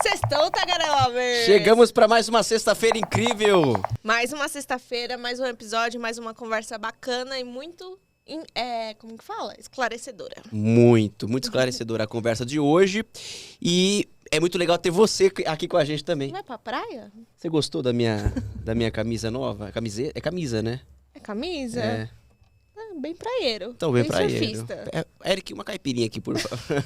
Sextou, Tagarelovers! Chegamos para mais uma sexta-feira incrível. Mais uma sexta-feira, mais um episódio, mais uma conversa bacana e muito, como que fala? Esclarecedora. Muito esclarecedora a conversa de hoje. E é muito legal ter você aqui com a gente também. Vai pra praia? Você gostou da minha camisa nova? É camisa, né? É camisa? É. Bem praieiro. Então, bem praieiro. Surfista. Eric, uma caipirinha aqui, por favor.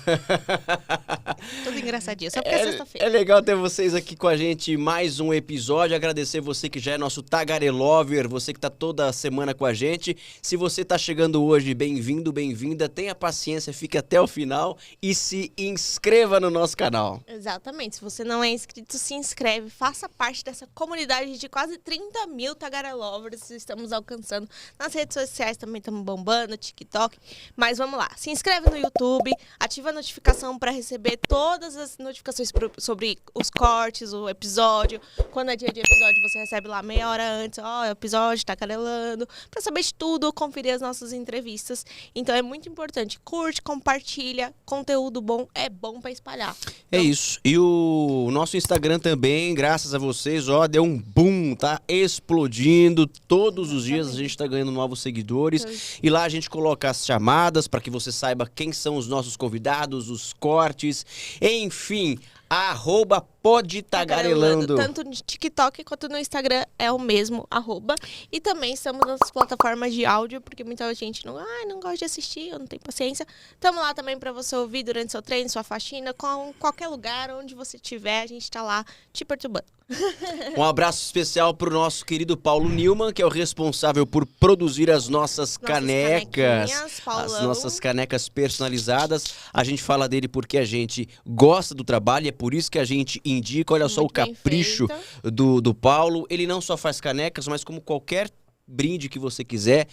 Tudo engraçadinho, só porque é sexta-feira. É legal ter vocês aqui com a gente mais um episódio. Agradecer você que já é nosso Tagarelover, você que tá toda semana com a gente. Se você tá chegando hoje, bem-vindo, bem-vinda. Tenha paciência, fique até o final e se inscreva no nosso canal. Exatamente. Se você não é inscrito, se inscreve. Faça parte dessa comunidade de quase 30 mil Tagarelovers. Estamos alcançando nas redes sociais também. Estamos bombando, TikTok. Mas vamos lá. Se inscreve no YouTube, ativa a notificação para receber todas as notificações sobre os cortes, o episódio. Quando é dia de episódio, você recebe lá meia hora antes. Ó, episódio, tá carelando. Para saber de tudo, conferir as nossas entrevistas. Então é muito importante. Curte, compartilha. Conteúdo bom é bom para espalhar. É isso. E o nosso Instagram também, graças a vocês, ó, deu um boom, tá explodindo. Todos os dias a gente tá ganhando novos seguidores. E lá a gente coloca as chamadas para que você saiba quem são os nossos convidados, os cortes, enfim, @podtagarelando. Tanto no TikTok quanto no Instagram é o mesmo @. E também estamos nas plataformas de áudio, porque muita gente não gosta de assistir, eu não tenho paciência. Estamos lá também para você ouvir durante seu treino, sua faxina, com qualquer lugar onde você estiver, a gente está lá te perturbando. Um abraço especial pro nosso querido Paulo Newman, que é o responsável por produzir as nossas canecas. As nossas canecas personalizadas. A gente fala dele porque a gente gosta do trabalho, é por isso que a gente indica. Olha só o capricho do Paulo. Ele não só faz canecas, mas como qualquer brinde que você quiser,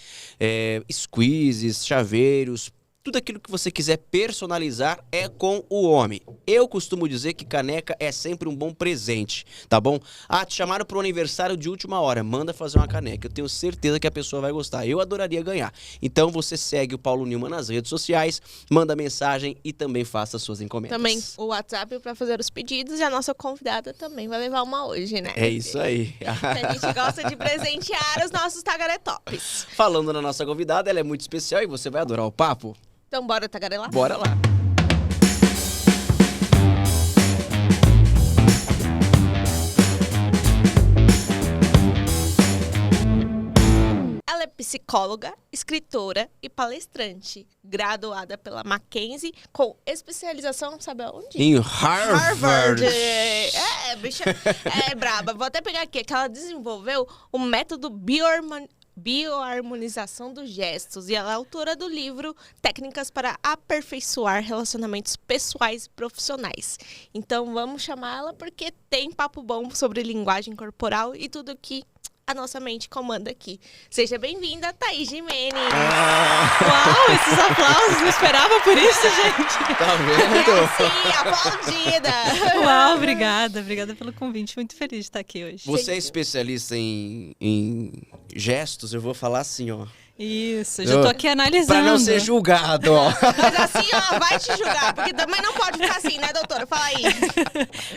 squeezes, chaveiros, tudo aquilo que você quiser personalizar é com o homem. Eu costumo dizer que caneca é sempre um bom presente, tá bom? Ah, te chamaram para o aniversário de última hora, manda fazer uma caneca. Eu tenho certeza que a pessoa vai gostar. Eu adoraria ganhar. Então você segue o Paulo Newman nas redes sociais, manda mensagem e também faça suas encomendas. Também o WhatsApp para fazer os pedidos e a nossa convidada também vai levar uma hoje, né? É isso aí. A gente gosta de presentear os nossos Tagaretops. Falando na nossa convidada, ela é muito especial e você vai adorar o papo. Então bora tagarelar? Bora lá. Ela é psicóloga, escritora e palestrante, graduada pela Mackenzie com especialização, sabe aonde? Em Harvard. Bicha, é braba. Vou até pegar aqui, que ela desenvolveu o método bioharmonização dos gestos e ela é autora do livro Técnicas para Aperfeiçoar Relacionamentos Pessoais e Profissionais. Então vamos chamá-la porque tem papo bom sobre linguagem corporal e tudo que a nossa mente comanda aqui. Seja bem-vinda, Thaís Gimene. Uau, esses aplausos, não esperava por isso, gente. Tá vendo? Sim, aplaudida. Uau, obrigada pelo convite, muito feliz de estar aqui hoje. Você é especialista em gestos, eu vou falar assim, ó. Isso, já tô aqui analisando. Pra não ser julgado, ó. Mas assim, ó, vai te julgar, porque também não pode ficar assim, né, doutora? Fala aí.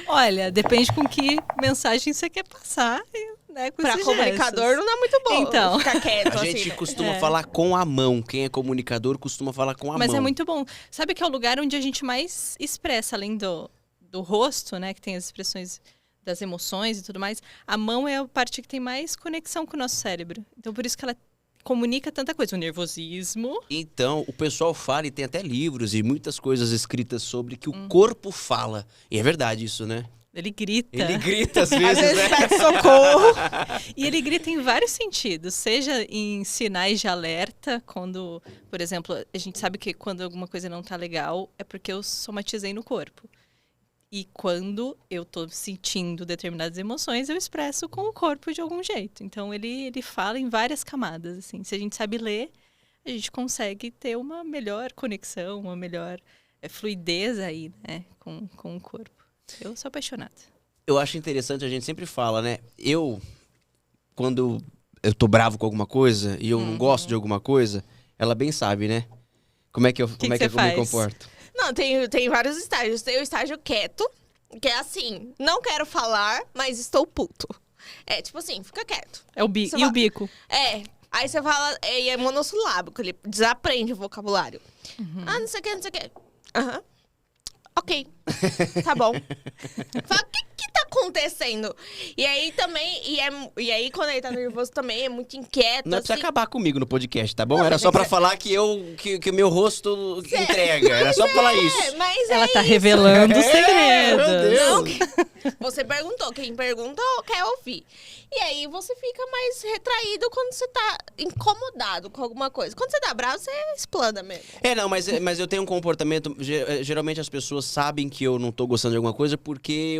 Olha, depende com que mensagem você quer passar, né, com Pra esses comunicador gestos. não é muito bom Então. ficar quieto A assim, gente né? costuma falar com a mão. Quem é comunicador costuma falar com a Mas mão. é muito bom. Sabe que é o lugar onde a gente mais expressa, além do rosto, né, que tem as expressões das emoções e tudo mais. A mão é a parte que tem mais conexão com o nosso cérebro. Então, por isso que ela comunica tanta coisa. O nervosismo. Então, o pessoal fala, e tem até livros e muitas coisas escritas sobre que o corpo fala. E é verdade isso, né? Ele grita. Ele grita às Às vezes, vezes né? pede socorro. E ele grita em vários sentidos, seja em sinais de alerta, quando, por exemplo, a gente sabe que quando alguma coisa não tá legal, é porque eu somatizei no corpo. E quando eu tô sentindo determinadas emoções, eu expresso com o corpo de algum jeito. Então, ele fala em várias camadas, assim. Se a gente sabe ler, a gente consegue ter uma melhor conexão, uma melhor fluidez aí, né, com o corpo. Eu sou apaixonada. Eu acho interessante, a gente sempre fala, né? Quando eu tô bravo com alguma coisa e eu não gosto de alguma coisa, ela bem sabe, né? Como é que eu me comporto? Não, tem vários estágios. Tem o estágio quieto, Que é assim, não quero falar, mas estou puto. É tipo assim, fica quieto. É o bico. E o bico? Aí você fala, e é monossilábico, ele desaprende o vocabulário. Não sei o que, não sei o que. Ok, tá bom. Fala, o que tá acontecendo? E aí também, e aí quando ele tá nervoso também, é muito inquieto. Não assim. precisa acabar comigo no podcast, tá bom? Era só pra falar que o meu rosto entrega. Era só pra falar isso. Mas ela tá isso. revelando o segredo. Meu Deus. Você perguntou, quem perguntou quer ouvir. E aí você fica mais retraído quando você tá incomodado com alguma coisa. Quando você tá bravo, você explana mesmo. Não, mas eu tenho um comportamento... Geralmente as pessoas sabem que eu não tô gostando de alguma coisa porque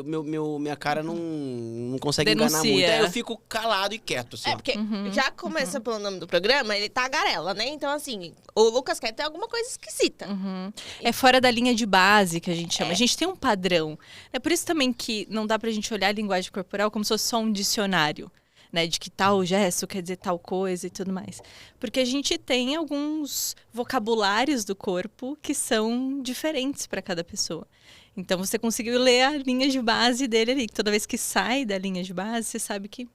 minha cara não consegue enganar muito. Aí eu fico calado e quieto, assim. Porque já começa pelo nome do programa, ele tá garela, né? Então, assim, o Lucas quer ter alguma coisa esquisita. É fora da linha de base que a gente chama. A gente tem um padrão. É por isso também que não dá pra gente olhar a linguagem corporal como se fosse só um dicionário, né? De que tal gesto quer dizer tal coisa e tudo mais. Porque a gente tem alguns vocabulários do corpo que são diferentes para cada pessoa. Então, você conseguiu ler a linha de base dele ali. Toda vez que sai da linha de base, você sabe que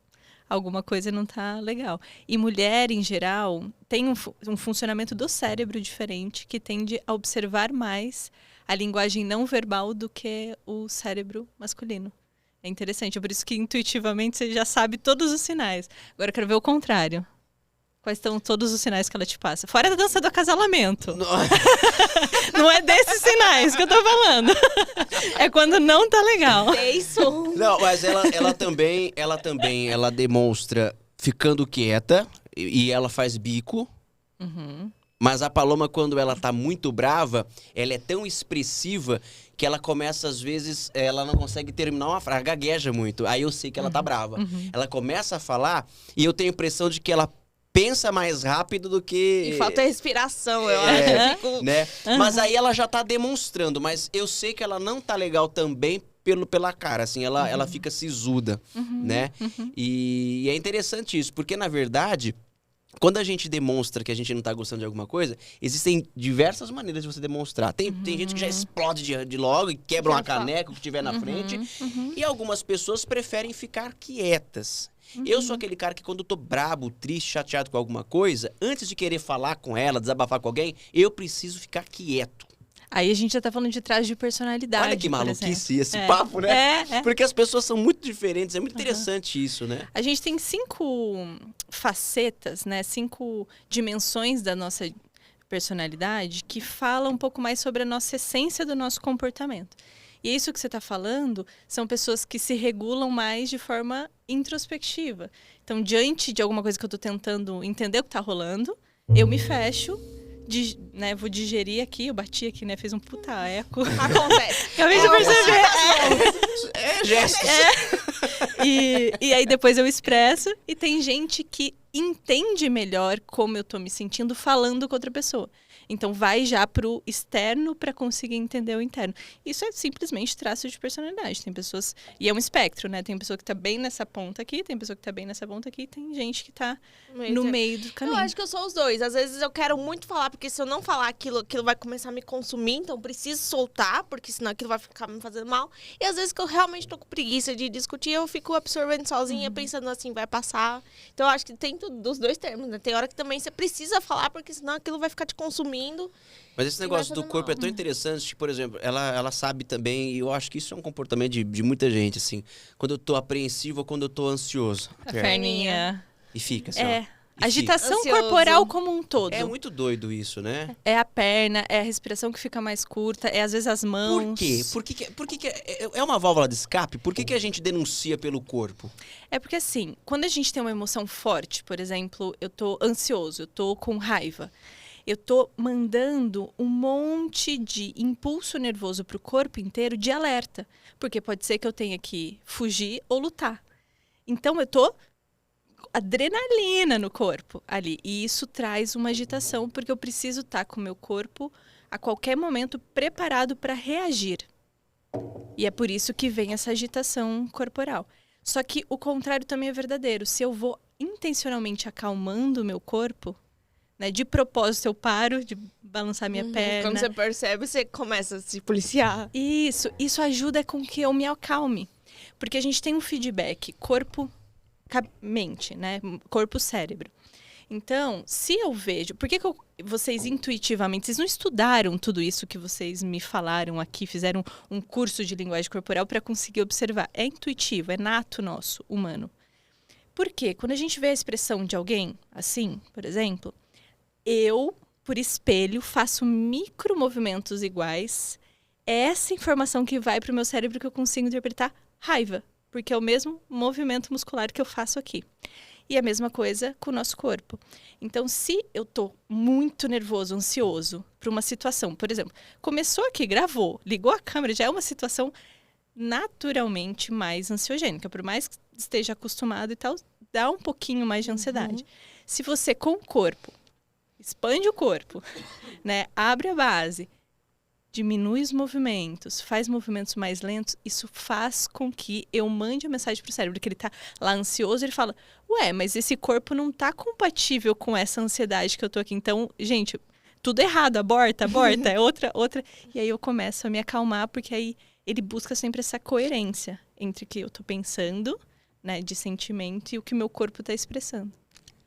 alguma coisa não tá legal. E mulher, em geral, tem um funcionamento do cérebro diferente que tende a observar mais a linguagem não verbal do que o cérebro masculino. É interessante, é por isso que intuitivamente você já sabe todos os sinais. Agora eu quero ver o contrário. Quais são todos os sinais que ela te passa? Fora da dança do acasalamento. Não é desses sinais que eu tô falando. É quando não tá legal. É isso. Não, mas ela também demonstra ficando quieta e ela faz bico. Mas a Paloma, quando ela tá muito brava, ela é tão expressiva que ela começa, às vezes, ela não consegue terminar uma frase, gagueja muito. Aí eu sei que ela tá brava. Ela começa a falar e eu tenho a impressão de que ela pensa mais rápido do que... E falta respiração, eu acho. Né? Mas aí ela já tá demonstrando, mas eu sei que ela não tá legal também pela cara, assim, ela fica sisuda, né? E é interessante isso, porque, na verdade... Quando a gente demonstra que a gente não tá gostando de alguma coisa, existem diversas maneiras de você demonstrar. Tem gente que já explode de logo e quebra uma caneca, o que tiver na frente. E algumas pessoas preferem ficar quietas. Eu sou aquele cara que quando eu tô brabo, triste, chateado com alguma coisa, antes de querer falar com ela, desabafar com alguém, eu preciso ficar quieto. Aí a gente já tá falando de traço de personalidade. Olha que maluquice esse papo, né? Porque as pessoas são muito diferentes, é muito interessante isso, né? A gente tem 5 facetas, né? 5 dimensões da nossa personalidade que falam um pouco mais sobre a nossa essência do nosso comportamento. E isso que você está falando são pessoas que se regulam mais de forma introspectiva. Então, diante de alguma coisa que eu estou tentando entender o que está rolando, eu me fecho. Né, vou digerir aqui, eu bati aqui, né? Fez um puta eco. Acontece. Acabei de perceber. Gestos. E aí depois eu expresso. E tem gente que entende melhor como eu tô me sentindo falando com outra pessoa. Então vai já pro externo para conseguir entender o interno. Isso é simplesmente traço de personalidade. Tem pessoas... E é um espectro, né? Tem pessoa que tá bem nessa ponta aqui, tem pessoa que tá bem nessa ponta aqui, tem gente que tá no meio do caminho. Eu acho que eu sou os dois. Às vezes eu quero muito falar, porque se eu não falar aquilo vai começar a me consumir, então eu preciso soltar, porque senão aquilo vai ficar me fazendo mal. E às vezes que eu realmente tô com preguiça de discutir, eu fico absorvendo sozinha, pensando assim, vai passar. Então eu acho que tem dos dois termos, né? Tem hora que também você precisa falar, porque senão aquilo vai ficar te consumindo. Mas esse negócio do corpo é tão interessante que, por exemplo, ela sabe também, e eu acho que isso é um comportamento de muita gente, assim, quando eu tô apreensivo ou quando eu tô ansioso. A perninha. E fica assim, ó. Agitação Ansioso. corporal como um todo. É muito doido isso, né? É a perna, é a respiração que fica mais curta, é às vezes as mãos. Por quê? Por que é uma válvula de escape? Por que a gente denuncia pelo corpo? É porque assim, quando a gente tem uma emoção forte, por exemplo, eu tô ansioso, eu tô com raiva, eu tô mandando um monte de impulso nervoso pro corpo inteiro de alerta. Porque pode ser que eu tenha que fugir ou lutar. Então eu tô adrenalina no corpo ali. E isso traz uma agitação, porque eu preciso estar com o meu corpo a qualquer momento preparado para reagir. E é por isso que vem essa agitação corporal. Só que o contrário também é verdadeiro. Se eu vou intencionalmente acalmando o meu corpo, né? De propósito eu paro de balançar minha perna. Quando você percebe, você começa a se policiar. Isso ajuda com que eu me acalme. Porque a gente tem um feedback corpo-mente, né? Corpo-cérebro. Então, se eu vejo... Por que vocês intuitivamente... Vocês não estudaram tudo isso que vocês me falaram aqui, fizeram um curso de linguagem corporal para conseguir observar. É intuitivo, é nato nosso, humano. Por quê? Quando a gente vê a expressão de alguém, assim, por exemplo, eu, por espelho, faço micromovimentos iguais. É essa informação que vai para o meu cérebro que eu consigo interpretar raiva. Porque é o mesmo movimento muscular que eu faço aqui. E a mesma coisa com o nosso corpo. Então, se eu tô muito nervoso, ansioso para uma situação, por exemplo, começou aqui, gravou, ligou a câmera, já é uma situação naturalmente mais ansiogênica. Por mais que esteja acostumado e tal, dá um pouquinho mais de ansiedade. Se você, com o corpo, expande o corpo, né, abre a base, diminui os movimentos, faz movimentos mais lentos, isso faz com que eu mande a mensagem pro cérebro, que ele tá lá ansioso, ele fala, ué, mas esse corpo não tá compatível com essa ansiedade que eu tô aqui. Então, gente, tudo errado, aborta, é outra. E aí eu começo a me acalmar, porque aí ele busca sempre essa coerência entre o que eu tô pensando, né, de sentimento, e o que meu corpo tá expressando.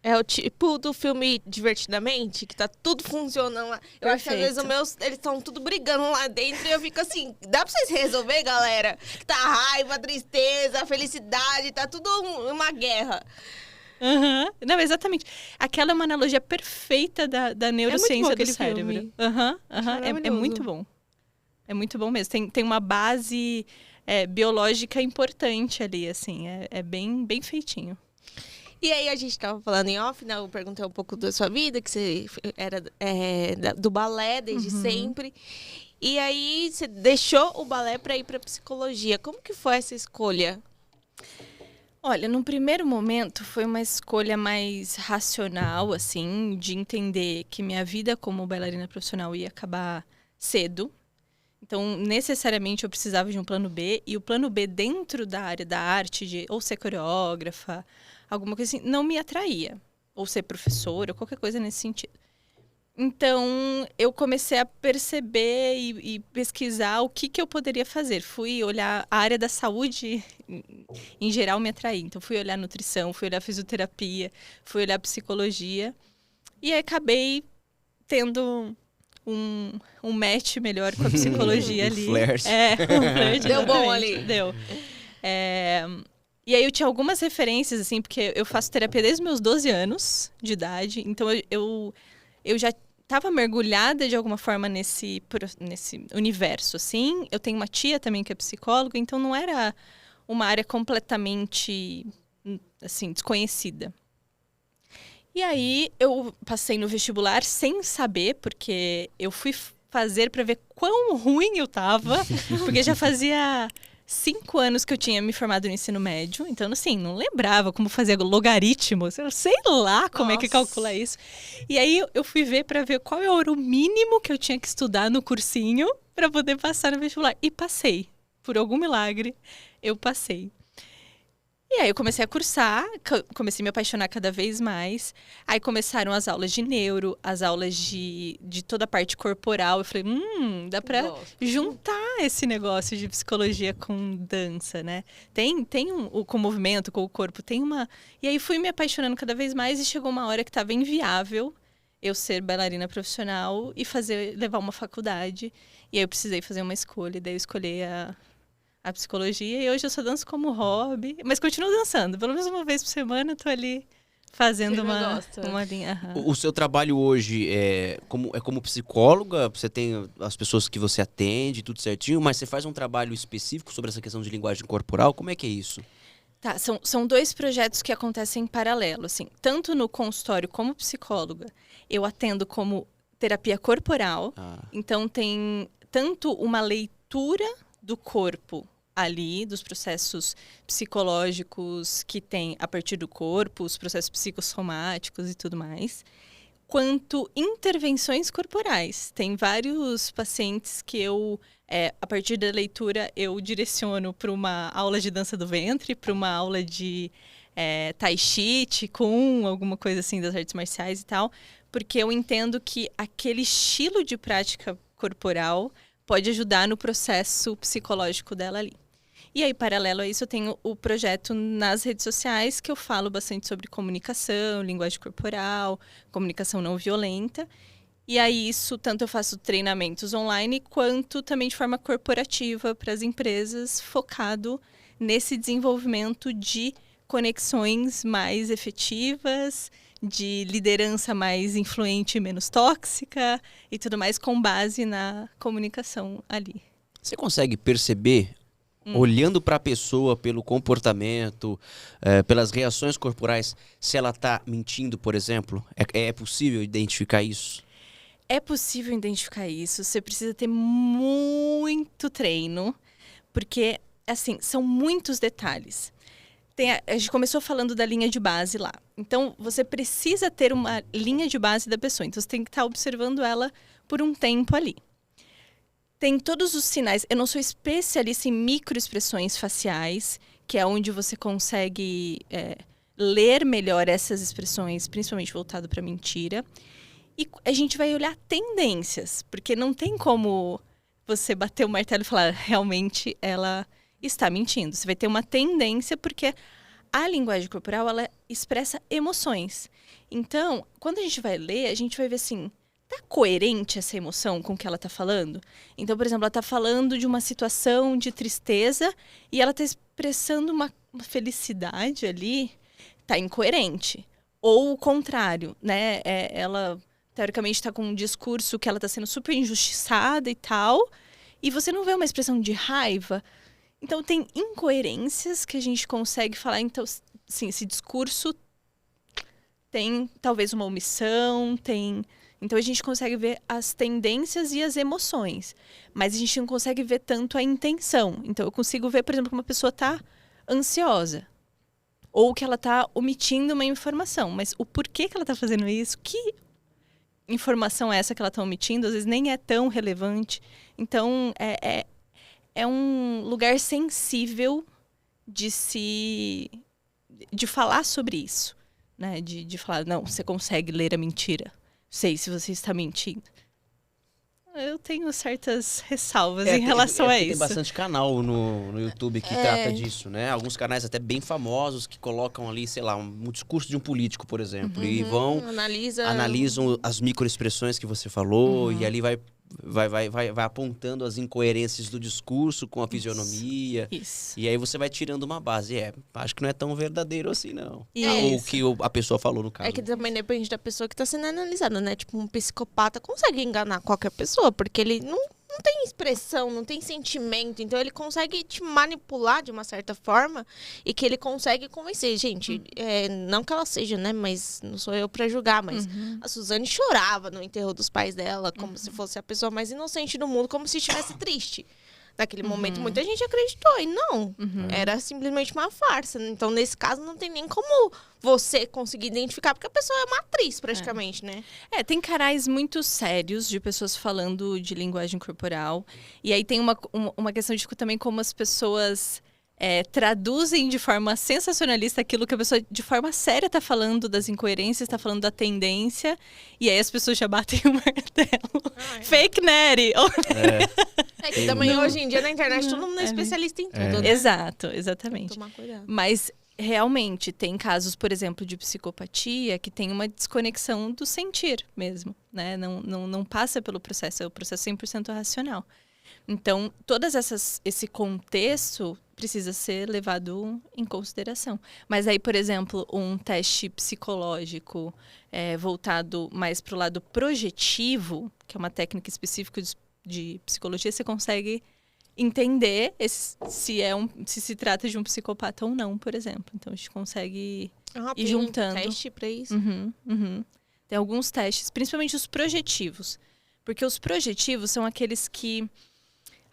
É o tipo do filme Divertidamente, que tá tudo funcionando lá. Eu acho que às vezes eles estão tudo brigando lá dentro e eu fico assim, dá pra vocês resolver, galera? Que tá a raiva, a tristeza, a felicidade, tá tudo uma guerra. Não, exatamente. Aquela é uma analogia perfeita da neurociência do cérebro. É muito bom. É muito bom mesmo. Tem uma base biológica importante ali, assim. É bem, bem feitinho. E aí a gente tava falando em off, né? Eu perguntei um pouco da sua vida, que você era do balé desde sempre. E aí você deixou o balé para ir para psicologia. Como que foi essa escolha? Olha, no primeiro momento foi uma escolha mais racional, assim, de entender que minha vida como bailarina profissional ia acabar cedo. Então, necessariamente eu precisava de um plano B. E o plano B dentro da área da arte, de ou ser coreógrafa, alguma coisa assim, não me atraía. Ou ser professora, ou qualquer coisa nesse sentido. Então, eu comecei a perceber e pesquisar o que eu poderia fazer. Fui olhar a área da saúde, em geral, me atraía. Então, fui olhar nutrição, fui olhar fisioterapia, fui olhar psicologia. E aí, acabei tendo um match melhor com a psicologia ali. Flerte. Deu bom ali. Deu. E aí eu tinha algumas referências, assim, porque eu faço terapia desde os meus 12 anos de idade. Então eu já estava mergulhada de alguma forma nesse universo, assim. Eu tenho uma tia também que é psicóloga, então não era uma área completamente, assim, desconhecida. E aí eu passei no vestibular sem saber, porque eu fui fazer para ver quão ruim eu tava, porque já fazia 5 anos que eu tinha me formado no ensino médio, então assim, não lembrava como fazer logaritmos, eu sei lá como é que calcula isso. E aí eu fui ver para ver qual era o mínimo que eu tinha que estudar no cursinho para poder passar no vestibular. E passei, por algum milagre, eu passei. E aí eu comecei a cursar, comecei a me apaixonar cada vez mais. Aí começaram as aulas de neuro, as aulas de toda a parte corporal. Eu falei, dá pra juntar esse negócio de psicologia com dança, né? Com o movimento, com o corpo, tem uma... E aí fui me apaixonando cada vez mais e chegou uma hora que estava inviável eu ser bailarina profissional e levar uma faculdade. E aí eu precisei fazer uma escolha, daí eu escolhi a psicologia, e hoje eu só danço como hobby, mas continuo dançando. Pelo menos uma vez por semana eu tô ali fazendo uma linha. O seu trabalho hoje é como psicóloga? Você tem as pessoas que você atende, tudo certinho, mas você faz um trabalho específico sobre essa questão de linguagem corporal? Como é que é isso? Tá, são 2 projetos que acontecem em paralelo, assim. Tanto no consultório como psicóloga, eu atendo como terapia corporal. Então tem tanto uma leitura do corpo ali, dos processos psicológicos que tem a partir do corpo, os processos psicossomáticos e tudo mais, quanto intervenções corporais. Tem vários pacientes que eu, a partir da leitura, eu direciono para uma aula de dança do ventre, para uma aula de tai chi, qigong, alguma coisa assim das artes marciais e tal, porque eu entendo que aquele estilo de prática corporal pode ajudar no processo psicológico dela ali. E aí, paralelo a isso, eu tenho o projeto nas redes sociais, que eu falo bastante sobre comunicação, linguagem corporal, comunicação não violenta. E aí, isso, tanto eu faço treinamentos online, quanto também de forma corporativa para as empresas, focado nesse desenvolvimento de conexões mais efetivas, de liderança mais influente e menos tóxica, e tudo mais com base na comunicação ali. Você consegue perceber, olhando para a pessoa, pelo comportamento, pelas reações corporais, se ela está mentindo, por exemplo? É possível identificar isso? É possível identificar isso. Você precisa ter muito treino, porque, assim, são muitos detalhes. A gente começou falando da linha de base lá. Então, você precisa ter uma linha de base da pessoa. Então, você tem que estar observando ela por um tempo ali. Tem todos os sinais. Eu não sou especialista em microexpressões faciais, que é onde você consegue ler melhor essas expressões, principalmente voltado para mentira. E a gente vai olhar tendências, porque não tem como você bater o martelo e falar, realmente ela está mentindo. Você vai ter uma tendência, porque a linguagem corporal, ela expressa emoções. Então, quando a gente vai ler, a gente vai ver assim, tá coerente essa emoção com o que ela tá falando? Então, por exemplo, ela tá falando de uma situação de tristeza e ela tá expressando uma felicidade ali, tá incoerente. Ou o contrário, né? Ela, teoricamente, tá com um discurso que ela tá sendo super injustiçada e tal, e você não vê uma expressão de raiva. Então, tem incoerências que a gente consegue falar. Então, sim, esse discurso tem talvez uma omissão, tem... Então, a gente consegue ver as tendências e as emoções. Mas a gente não consegue ver tanto a intenção. Então, eu consigo ver, por exemplo, que uma pessoa está ansiosa. Ou que ela está omitindo uma informação. Mas o porquê que ela está fazendo isso? Que informação é essa que ela está omitindo? Às vezes nem é tão relevante. Então, é um lugar sensível de falar sobre isso. Né? De falar, não, você consegue ler a mentira. Sei se você está mentindo. Eu tenho certas ressalvas em relação a isso. Tem bastante canal no YouTube que trata disso, né? Alguns canais até bem famosos que colocam ali, sei lá, um discurso de um político, por exemplo. E analisam as microexpressões que você falou e ali vai apontando as incoerências do discurso com a fisionomia. Isso. E aí você vai tirando uma base. Acho que não é tão verdadeiro assim, não. Isso. O que a pessoa falou no caso. É que também depende da pessoa que está sendo analisada, né? Tipo, um psicopata consegue enganar qualquer pessoa, porque ele não tem expressão, não tem sentimento. Então, ele consegue te manipular de uma certa forma e que ele consegue convencer. Gente, não que ela seja, né? Mas não sou eu pra julgar, mas a Suzane chorava no enterro dos pais dela, como se fosse a pessoa mais inocente do mundo, como se estivesse triste. Naquele momento, muita gente acreditou. E não, era simplesmente uma farsa. Então, nesse caso, não tem nem como você conseguir identificar, porque a pessoa é uma atriz, praticamente, né? Tem canais muito sérios de pessoas falando de linguagem corporal. E aí tem uma questão de também como as pessoas traduzem de forma sensacionalista aquilo que a pessoa, de forma séria, tá falando das incoerências, tá falando da tendência. E aí as pessoas já batem o martelo. Fake Neri! Que também hoje em dia na internet todo mundo é especialista em tudo, né? Exato, exatamente. Tomar cuidado. Mas realmente tem casos, por exemplo, de psicopatia que tem uma desconexão do sentir mesmo, né? Não passa pelo processo, é o processo 100% racional. Então, esse contexto precisa ser levado em consideração. Mas aí, por exemplo, um teste psicológico voltado mais para o lado projetivo, que é uma técnica específica de psicologia, você consegue entender se se trata de um psicopata ou não, por exemplo. Então, a gente consegue ir juntando. Tem um teste para isso? Tem alguns testes, principalmente os projetivos. Porque os projetivos são aqueles que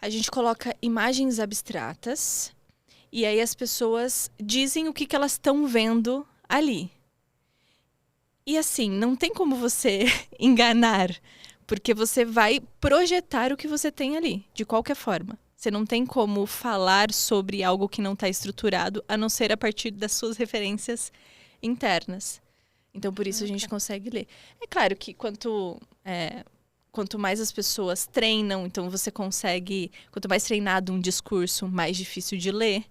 a gente coloca imagens abstratas e aí as pessoas dizem o que elas estão vendo ali. E assim, não tem como você enganar, porque você vai projetar o que você tem ali, de qualquer forma. Você não tem como falar sobre algo que não está estruturado, a não ser a partir das suas referências internas. Então, por isso a gente consegue ler. É claro que quanto mais as pessoas treinam, então você consegue... Quanto mais treinado um discurso, mais difícil de ler.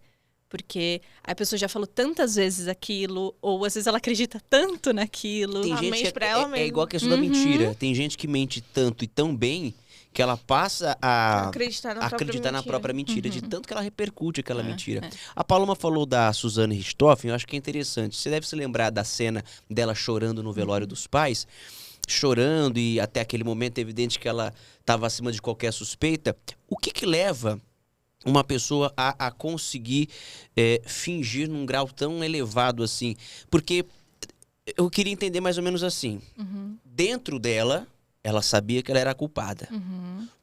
Porque a pessoa já falou tantas vezes aquilo, ou às vezes ela acredita tanto naquilo. Tem gente que é igual a questão da mentira. Tem gente que mente tanto e tão bem que ela passa a acreditar na própria mentira, de tanto que ela repercute aquela mentira. A Paloma falou da Suzane Richthofen, eu acho que é interessante. Você deve se lembrar da cena dela chorando no velório dos pais, chorando, e até aquele momento é evidente que ela estava acima de qualquer suspeita. O que leva uma pessoa a conseguir fingir num grau tão elevado assim? Porque eu queria entender mais ou menos assim. Dentro dela, ela sabia que ela era a culpada.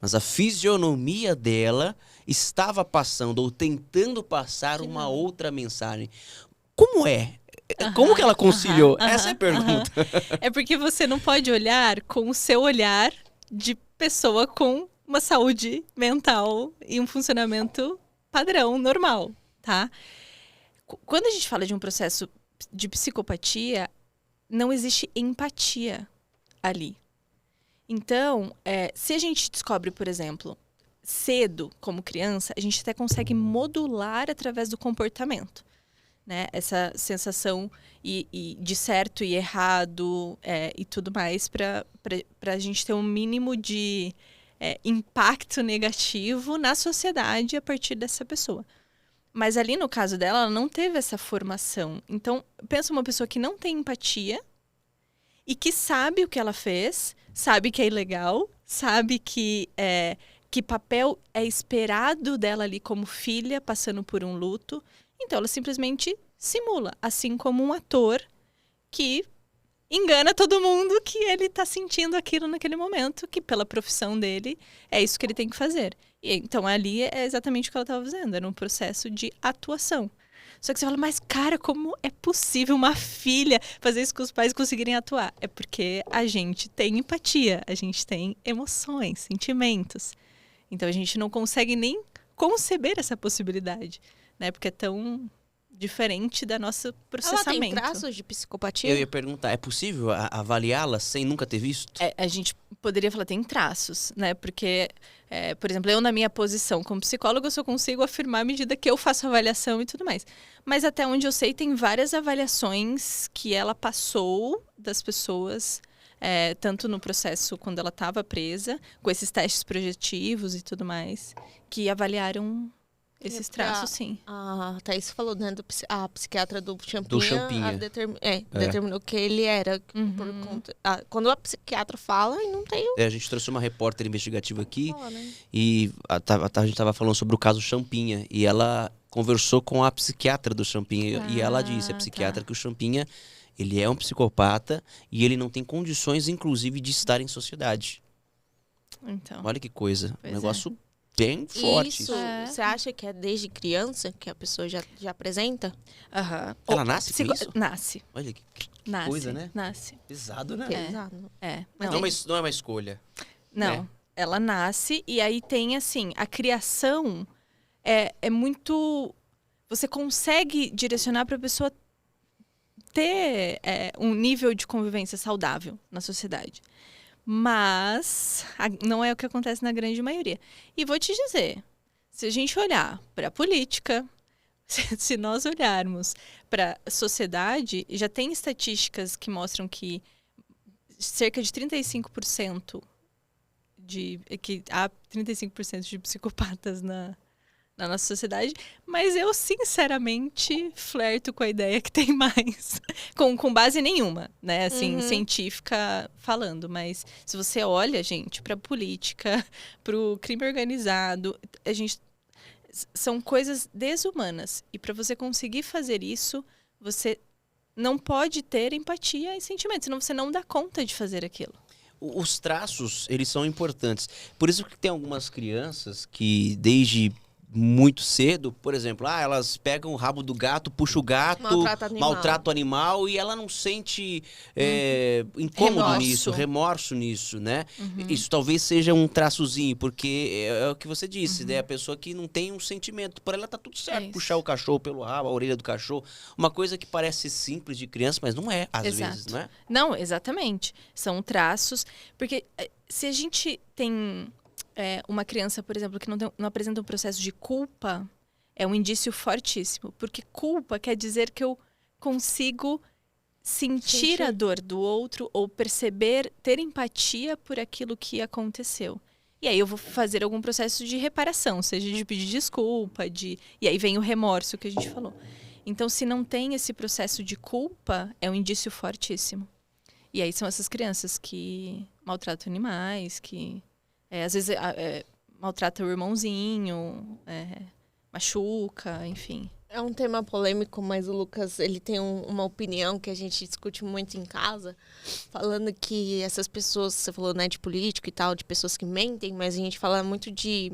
Mas a fisionomia dela estava passando ou tentando passar uma outra mensagem. Como é? Como que ela conciliou? Essa é a pergunta. É porque você não pode olhar com o seu olhar de pessoa com uma saúde mental e um funcionamento padrão, normal, tá? Quando a gente fala de um processo de psicopatia, não existe empatia ali. Então, se a gente descobre, por exemplo, cedo, como criança, a gente até consegue modular através do comportamento, né? Essa sensação de certo e errado e tudo mais, para a gente ter um mínimo de impacto negativo na sociedade a partir dessa pessoa. Mas ali, no caso dela, ela não teve essa formação. Então, pensa uma pessoa que não tem empatia e que sabe o que ela fez, sabe que é ilegal, sabe que papel é esperado dela ali como filha, passando por um luto. Então, ela simplesmente simula, assim como um ator que engana todo mundo que ele está sentindo aquilo naquele momento, que pela profissão dele é isso que ele tem que fazer. E, então, ali é exatamente o que ela estava fazendo, era um processo de atuação. Só que você fala, mas cara, como é possível uma filha fazer isso com os pais conseguirem atuar? É porque a gente tem empatia, a gente tem emoções, sentimentos. Então a gente não consegue nem conceber essa possibilidade, né? Porque é tão diferente da nosso processamento. Ela tem traços de psicopatia? Eu ia perguntar, é possível avaliá-la sem nunca ter visto? A gente poderia falar, tem traços, né? Porque, por exemplo, eu na minha posição como psicóloga, eu só consigo afirmar à medida que eu faço avaliação e tudo mais. Mas até onde eu sei, tem várias avaliações que ela passou das pessoas, tanto no processo quando ela estava presa, com esses testes projetivos e tudo mais, que avaliaram esses traços, sim. A Thaís falou, né, a psiquiatra do Champinha. Determinou que ele era por conta... quando a psiquiatra fala, e não tem... A gente trouxe uma repórter investigativa aqui, e a gente estava falando sobre o caso Champinha, e ela conversou com a psiquiatra do Champinha, e ela disse, a psiquiatra, que o Champinha, ele é um psicopata, e ele não tem condições, inclusive, de estar em sociedade. Então, olha que coisa, um negócio bem forte. Isso, você acha que é desde criança que a pessoa já apresenta? Ela nasce com isso? Nasce. Olha que Nasce, coisa, né? Nasce. Pesado, né? Pesado. Mas não é uma escolha. Não, ela nasce e aí tem, assim, a criação é muito... Você consegue direcionar para a pessoa ter um nível de convivência saudável na sociedade. Mas não é o que acontece na grande maioria. E vou te dizer, se a gente olhar para a política, se nós olharmos para a sociedade, já tem estatísticas que mostram que cerca de 35% que há 35% de psicopatas na nossa sociedade, mas eu, sinceramente, flerto com a ideia que tem mais, com base nenhuma, né, assim, científica falando, mas se você olha, gente, para a política, para o crime organizado, são coisas desumanas, e para você conseguir fazer isso, você não pode ter empatia e sentimento, senão você não dá conta de fazer aquilo. Os traços, eles são importantes, por isso que tem algumas crianças que, desde muito cedo, por exemplo, elas pegam o rabo do gato, puxa o gato, maltrata o animal e ela não sente incômodo remorso nisso, né? Isso talvez seja um traçozinho, porque é o que você disse, né? A pessoa que não tem um sentimento, por ela tá tudo certo, puxar o cachorro pelo rabo, a orelha do cachorro, uma coisa que parece simples de criança, mas não é, às vezes, não é? Não, exatamente. São traços, porque se a gente tem uma criança, por exemplo, que não apresenta um processo de culpa, é um indício fortíssimo. Porque culpa quer dizer que eu consigo sentir a dor do outro ou perceber, ter empatia por aquilo que aconteceu. E aí eu vou fazer algum processo de reparação, seja de pedir desculpa, e aí vem o remorso que a gente falou. Então, se não tem esse processo de culpa, é um indício fortíssimo. E aí são essas crianças que maltratam animais, que às vezes maltrata o irmãozinho, machuca, enfim. É um tema polêmico, mas o Lucas, ele tem uma opinião que a gente discute muito em casa, falando que essas pessoas, você falou, né, de político e tal, de pessoas que mentem, mas a gente fala muito de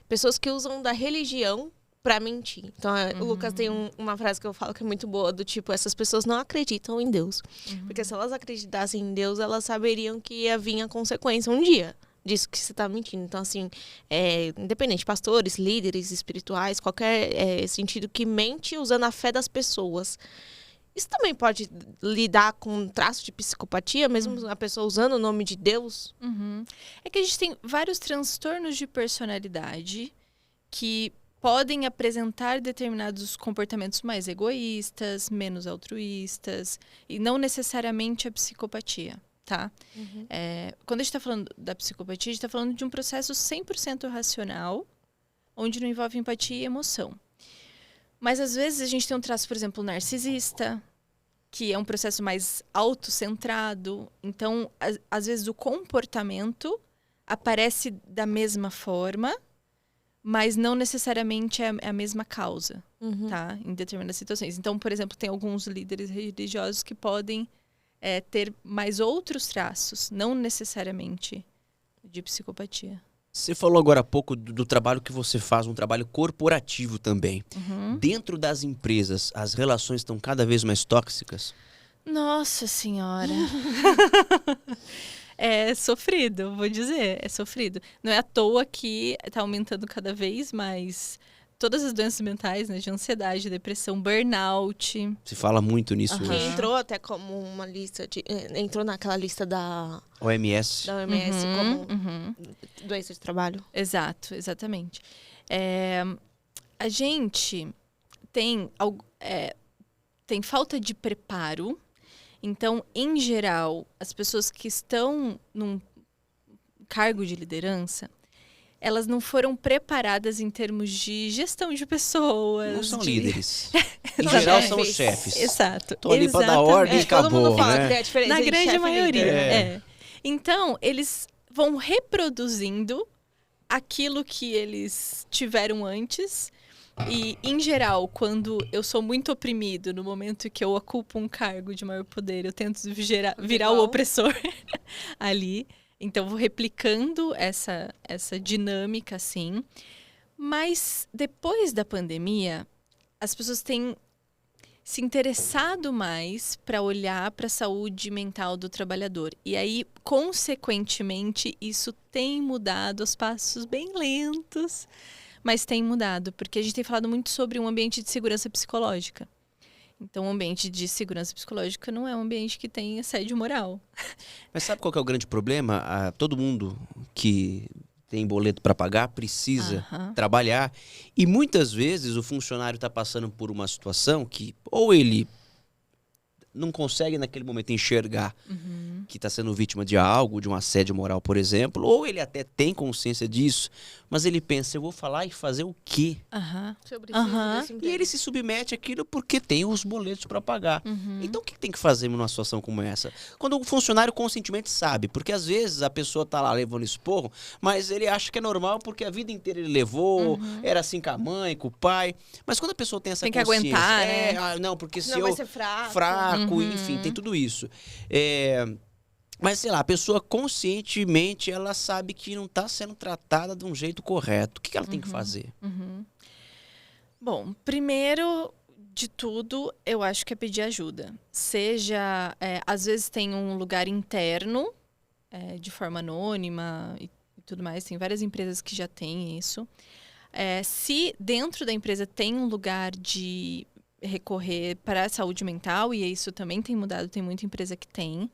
pessoas que usam da religião pra mentir. Então, o Lucas tem uma frase que eu falo que é muito boa, do tipo, essas pessoas não acreditam em Deus. Porque se elas acreditassem em Deus, elas saberiam que ia vir a consequência um dia disso que você tá mentindo. Então, assim, independente, pastores, líderes espirituais, qualquer sentido que mente usando a fé das pessoas. Isso também pode lidar com um traço de psicopatia, mesmo a pessoa usando o nome de Deus? É que a gente tem vários transtornos de personalidade que podem apresentar determinados comportamentos mais egoístas, menos altruístas, e não necessariamente a psicopatia. Tá? Quando a gente está falando da psicopatia, a gente está falando de um processo 100% racional, onde não envolve empatia e emoção. Mas, às vezes, a gente tem um traço, por exemplo, narcisista, que é um processo mais autocentrado. Então, às vezes, o comportamento aparece da mesma forma, mas não necessariamente é a mesma causa, tá? Em determinadas situações. Então, por exemplo, tem alguns líderes religiosos que podem ter mais outros traços, não necessariamente de psicopatia. Você falou agora há pouco do trabalho que você faz, um trabalho corporativo também. Dentro das empresas, as relações estão cada vez mais tóxicas? Nossa Senhora! É sofrido, vou dizer, é sofrido. Não é à toa que está aumentando cada vez mais todas as doenças mentais, né, de ansiedade, depressão, burnout. Se fala muito nisso Que hoje. entrou até como uma lista entrou naquela lista da OMS. Da OMS como doença de trabalho. Exato, exatamente. A gente tem falta de preparo. Então, em geral, as pessoas que estão num cargo de liderança, elas não foram preparadas em termos de gestão de pessoas. Não são líderes. Em geral, são os chefes. Exato. Estão ali para dar ordem e acabou. Todo mundo fala né? que é a diferença Na grande chefe maioria. Então, eles vão reproduzindo aquilo que eles tiveram antes. E, em geral, quando eu sou muito oprimido, no momento que eu ocupo um cargo de maior poder, eu tento virar o opressor ali. Então, vou replicando essa dinâmica, assim. Mas, depois da pandemia, as pessoas têm se interessado mais para olhar para a saúde mental do trabalhador. E aí, consequentemente, isso tem mudado aos passos bem lentos, mas tem mudado, porque a gente tem falado muito sobre um ambiente de segurança psicológica. Então, um ambiente de segurança psicológica não é um ambiente que tem assédio moral. Mas sabe qual que é o grande problema? Todo mundo que tem boleto para pagar precisa trabalhar. E muitas vezes o funcionário está passando por uma situação que ou ele não consegue naquele momento enxergar que está sendo vítima de algo, de um assédio moral, por exemplo, ou ele até tem consciência disso, mas ele pensa, eu vou falar e fazer o quê? E ele se submete àquilo porque tem os boletos para pagar. Então, o que tem que fazer numa situação como essa? Quando o funcionário conscientemente sabe, porque às vezes a pessoa está lá levando esporro, mas ele acha que é normal porque a vida inteira ele levou, era assim com a mãe, com o pai. Mas quando a pessoa tem essa tem que consciência... aguentar, né? Não, porque se Não eu... vai ser fraco. Enfim, tem tudo isso. Mas, sei lá, a pessoa conscientemente, ela sabe que não está sendo tratada de um jeito correto. O que ela tem que fazer? Bom, primeiro de tudo, eu acho que é pedir ajuda. Seja, às vezes tem um lugar interno, de forma anônima e tudo mais. Tem várias empresas que já têm isso. Se dentro da empresa tem um lugar de recorrer para a saúde mental, e isso também tem mudado, tem muita empresa que tem.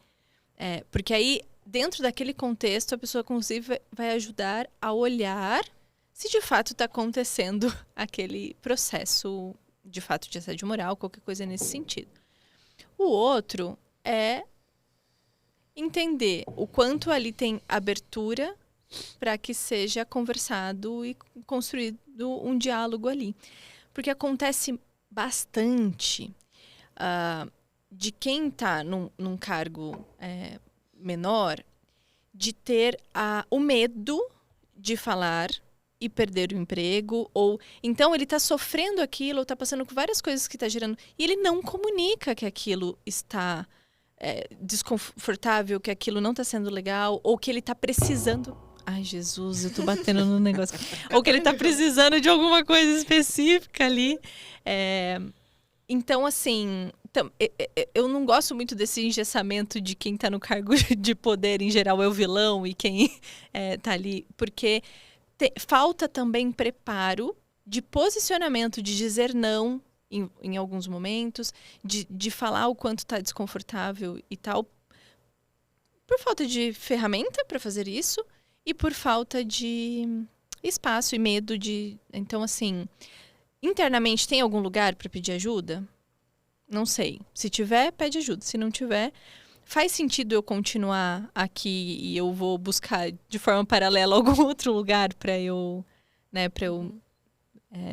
Porque aí, dentro daquele contexto, a pessoa, inclusive, vai ajudar a olhar se de fato está acontecendo aquele processo, de fato, de assédio moral, qualquer coisa nesse sentido. O outro é entender o quanto ali tem abertura para que seja conversado e construído um diálogo ali. Porque acontece bastante de quem está num cargo menor de ter o medo de falar e perder o emprego, ou então ele está sofrendo aquilo, ou está passando por várias coisas que está gerando, e ele não comunica que aquilo está desconfortável, que aquilo não está sendo legal, ou que ele está precisando... Ai, Jesus, eu tô batendo no negócio. Ou que ele tá precisando de alguma coisa específica ali. Então, assim, eu não gosto muito desse engessamento de quem tá no cargo de poder, em geral, é o vilão, e quem tá ali. Porque falta também preparo de posicionamento, de dizer não em alguns momentos, de falar o quanto tá desconfortável e tal. Por falta de ferramenta para fazer isso. E por falta de espaço e medo de... Então, assim, internamente tem algum lugar para pedir ajuda? Não sei. Se tiver, pede ajuda. Se não tiver, faz sentido eu continuar aqui e eu vou buscar de forma paralela algum outro lugar para eu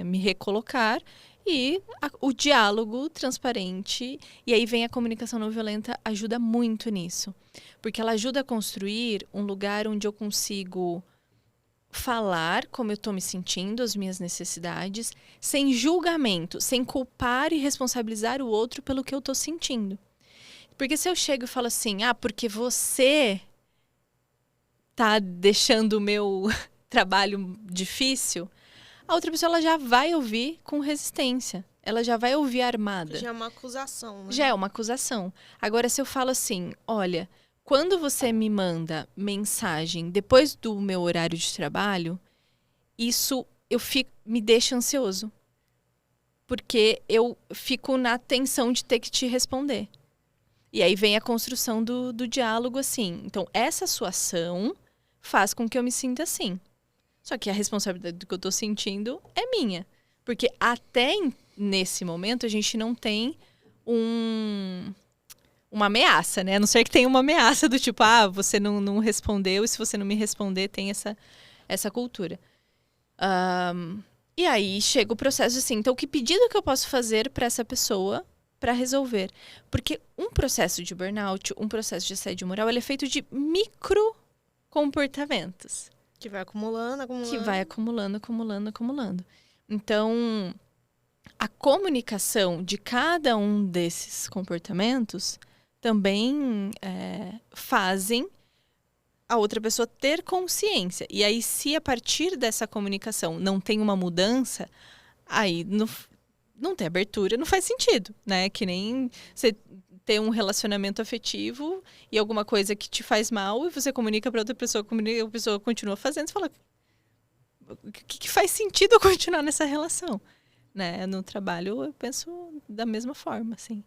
me recolocar. E o diálogo transparente, e aí vem a comunicação não violenta, ajuda muito nisso. Porque ela ajuda a construir um lugar onde eu consigo falar como eu estou me sentindo, as minhas necessidades, sem julgamento, sem culpar e responsabilizar o outro pelo que eu estou sentindo. Porque se eu chego e falo assim, porque você está deixando o meu trabalho difícil... A outra pessoa ela já vai ouvir com resistência. Ela já vai ouvir armada. Já é uma acusação, né? Já é uma acusação. Agora, se eu falo assim, olha, quando você me manda mensagem depois do meu horário de trabalho, isso me deixa ansioso. Porque eu fico na tensão de ter que te responder. E aí vem a construção do diálogo assim. Então, essa sua ação faz com que eu me sinta assim. Só que a responsabilidade do que eu tô sentindo é minha. Porque até nesse momento a gente não tem uma ameaça, né? A não ser que tenha uma ameaça do tipo, você não respondeu, e se você não me responder, tem essa cultura. E aí chega o processo assim, então que pedido que eu posso fazer para essa pessoa para resolver? Porque um processo de burnout, um processo de assédio moral, ele é feito de micro comportamentos. Que vai acumulando. Que vai acumulando. Então, a comunicação de cada um desses comportamentos também fazem a outra pessoa ter consciência. E aí, se a partir dessa comunicação não tem uma mudança, aí não tem abertura, não faz sentido, né? Que nem você ter um relacionamento afetivo e alguma coisa que te faz mal e você comunica para outra pessoa, a pessoa continua fazendo, você fala, o que faz sentido eu continuar nessa relação? Né? No trabalho eu penso da mesma forma, assim.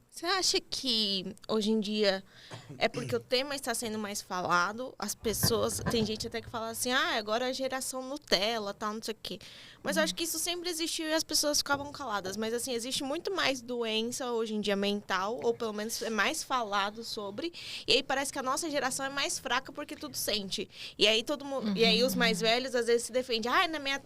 Você acha que hoje em dia é porque o tema está sendo mais falado? As pessoas... Tem gente até que fala assim, agora a geração Nutella, tal, não sei o quê. Mas eu acho que isso sempre existiu e as pessoas ficavam caladas. Mas, assim, existe muito mais doença hoje em dia mental, ou pelo menos é mais falado sobre. E aí parece que a nossa geração é mais fraca porque tudo sente. E aí todo mundo... E aí os mais velhos às vezes se defendem.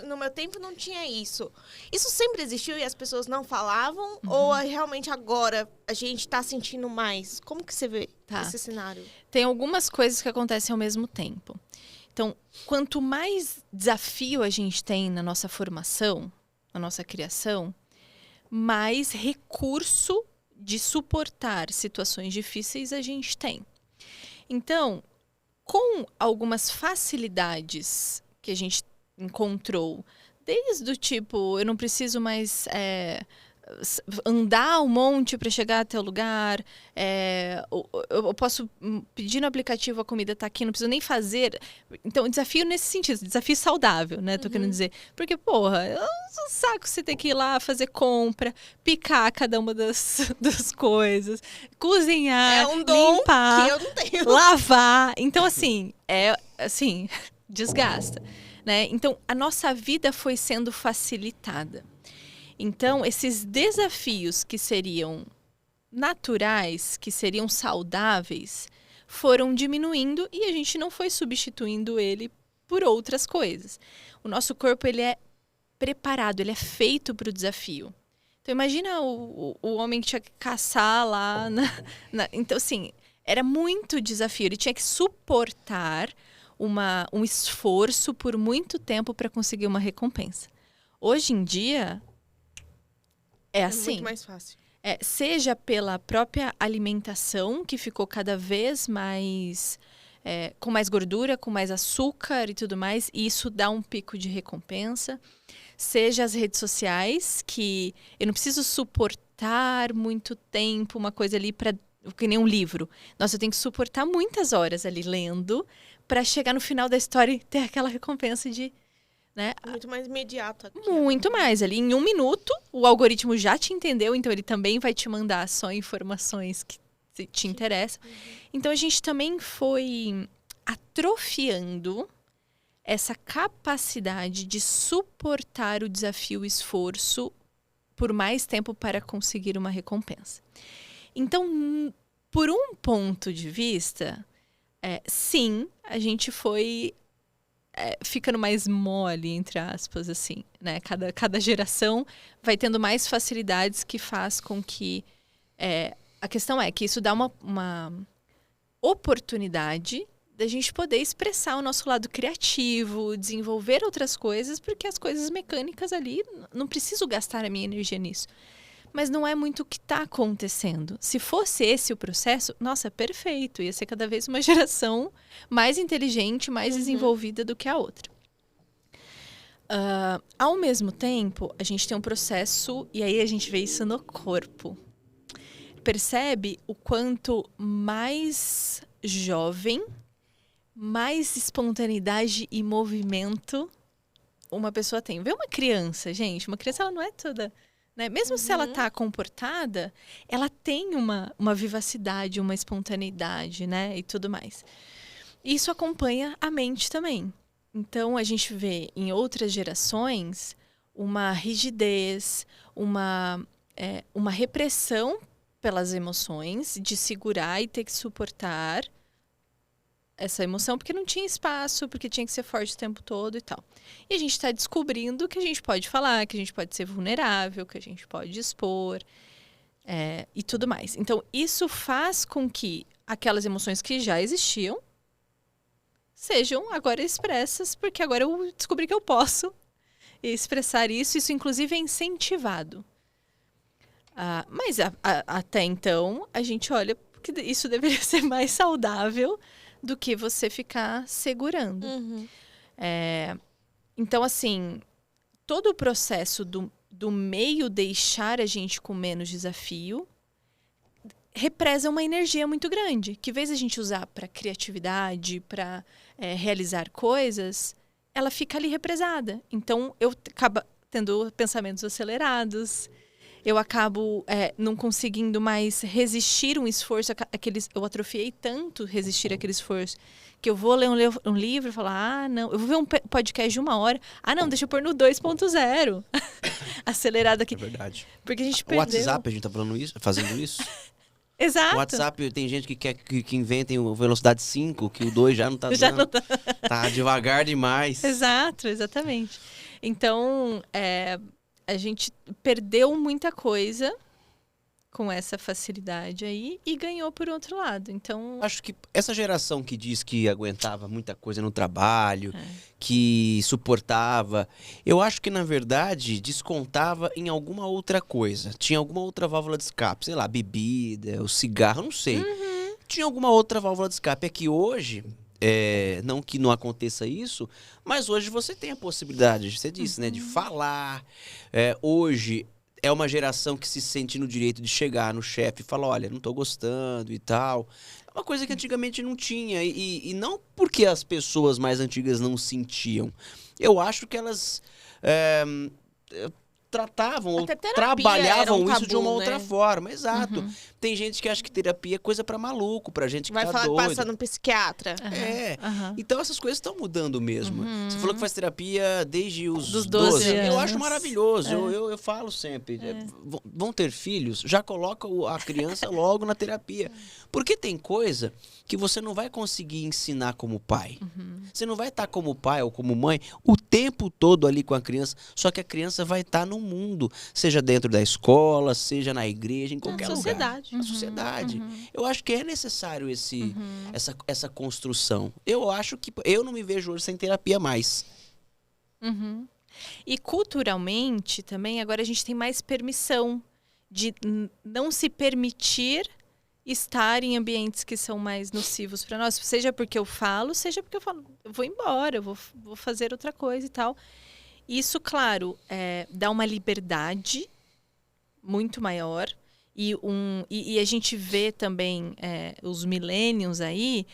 No meu tempo não tinha isso. Isso sempre existiu e as pessoas não falavam? Ou realmente agora... a gente está sentindo mais? Como que você vê esse cenário? Tem algumas coisas que acontecem ao mesmo tempo. Então, quanto mais desafio a gente tem na nossa formação, na nossa criação, mais recurso de suportar situações difíceis a gente tem. Então, com algumas facilidades que a gente encontrou Desde o tipo, eu não preciso mais andar um monte para chegar até o lugar. Eu posso pedir no aplicativo, a comida tá aqui, não preciso nem fazer. Então, desafio nesse sentido, desafio saudável, né? Tô querendo dizer. Porque, porra, é um saco você ter que ir lá fazer compra, picar cada uma das coisas, cozinhar, limpar, que eu não tenho. Lavar. Então, assim, desgasta. Né? Então, a nossa vida foi sendo facilitada. Então, esses desafios que seriam naturais, que seriam saudáveis, foram diminuindo e a gente não foi substituindo ele por outras coisas. O nosso corpo, ele é preparado, ele é feito para o desafio. Então, imagina o homem que tinha que caçar lá. Então, assim, era muito desafio. Ele tinha que suportar um esforço por muito tempo para conseguir uma recompensa. Hoje em dia, é assim. Muito mais fácil. Seja pela própria alimentação, que ficou cada vez mais com mais gordura, com mais açúcar e tudo mais, e isso dá um pico de recompensa. Seja as redes sociais, que eu não preciso suportar muito tempo uma coisa ali que nem um livro. Nossa, eu tenho que suportar muitas horas ali lendo para chegar no final da história e ter aquela recompensa de... Né? Muito mais imediato aqui. Muito mais. Ali em 1 minuto, o algoritmo já te entendeu, então ele também vai te mandar só informações que te interessam. Então a gente também foi atrofiando essa capacidade de suportar o desafio e o esforço por mais tempo para conseguir uma recompensa. Então, por um ponto de vista, sim, a gente foi... ficando mais mole, entre aspas, assim, né? Cada geração vai tendo mais facilidades que faz com que... a questão é que isso dá uma oportunidade da gente poder expressar o nosso lado criativo, desenvolver outras coisas, porque as coisas mecânicas ali, não preciso gastar a minha energia nisso. Mas não é muito o que está acontecendo. Se fosse esse o processo, nossa, perfeito. Ia ser cada vez uma geração mais inteligente, mais desenvolvida do que a outra. Ao mesmo tempo, a gente tem um processo, e aí a gente vê isso no corpo. Percebe o quanto mais jovem, mais espontaneidade e movimento uma pessoa tem. Vê uma criança, gente. Uma criança, ela não é toda... Né? Mesmo se ela está comportada, ela tem uma vivacidade, uma espontaneidade, né? E tudo mais. Isso acompanha a mente também. Então, a gente vê em outras gerações uma rigidez, uma repressão pelas emoções, de segurar e ter que suportar essa emoção, porque não tinha espaço, porque tinha que ser forte o tempo todo e tal. E a gente está descobrindo que a gente pode falar, que a gente pode ser vulnerável, que a gente pode expor e tudo mais. Então, isso faz com que aquelas emoções que já existiam sejam agora expressas, porque agora eu descobri que eu posso expressar isso. Isso, inclusive, é incentivado. Mas até então, a gente olha que isso deveria ser mais saudável do que você ficar segurando. Então, assim, todo o processo do meio deixar a gente com menos desafio represa uma energia muito grande, que, em vez de a gente usar para criatividade, para realizar coisas, ela fica ali represada. Então, eu acabo tendo pensamentos acelerados, eu acabo não conseguindo mais resistir um esforço. Eu atrofiei tanto resistir aquele esforço que eu vou ler um livro e falar, não, eu vou ver um podcast de 1 hora. Não, deixa eu pôr no 2.0. Acelerado aqui. É verdade. Porque a gente perdeu. O WhatsApp, a gente tá fazendo isso? Exato. O WhatsApp, tem gente que quer que inventem o velocidade 5, que o 2 já não tá dando. Já não tá. Tá devagar demais. Exato, exatamente. Então, a gente perdeu muita coisa com essa facilidade aí e ganhou por outro lado. Então, acho que essa geração que diz que aguentava muita coisa no trabalho, que suportava, eu acho que, na verdade, descontava em alguma outra coisa. Tinha alguma outra válvula de escape, sei lá, bebida, o cigarro, não sei. Tinha alguma outra válvula de escape. É que hoje não que não aconteça isso, mas hoje você tem a possibilidade, você disse, né, de falar. Hoje é uma geração que se sente no direito de chegar no chefe e falar, olha, não tô gostando e tal. É uma coisa que antigamente não tinha. E não porque as pessoas mais antigas não sentiam. Eu acho que elas tratavam ou trabalhavam isso de uma outra forma. Exato. Tem gente que acha que terapia é coisa pra maluco, pra gente que vai tá falar doido. que passa no psiquiatra. Então essas coisas estão mudando mesmo. Você falou que faz terapia desde os dos 12 anos. Eu acho maravilhoso. Eu falo sempre. Vão ter filhos? Já coloca a criança logo na terapia. Porque tem coisa que você não vai conseguir ensinar como pai. Você não vai estar como pai ou como mãe o tempo todo ali com a criança, só que a criança vai estar no mundo, seja dentro da escola, seja na igreja, em qualquer lugar. Na sociedade. Eu acho que é necessário essa construção. Eu acho que eu não me vejo hoje sem terapia mais. E culturalmente também, agora a gente tem mais permissão de não se permitir estar em ambientes que são mais nocivos para nós, seja porque eu falo, seja porque eu falo, eu vou embora, eu vou fazer outra coisa e tal. Isso, claro, dá uma liberdade muito maior e a gente vê também os millennials aí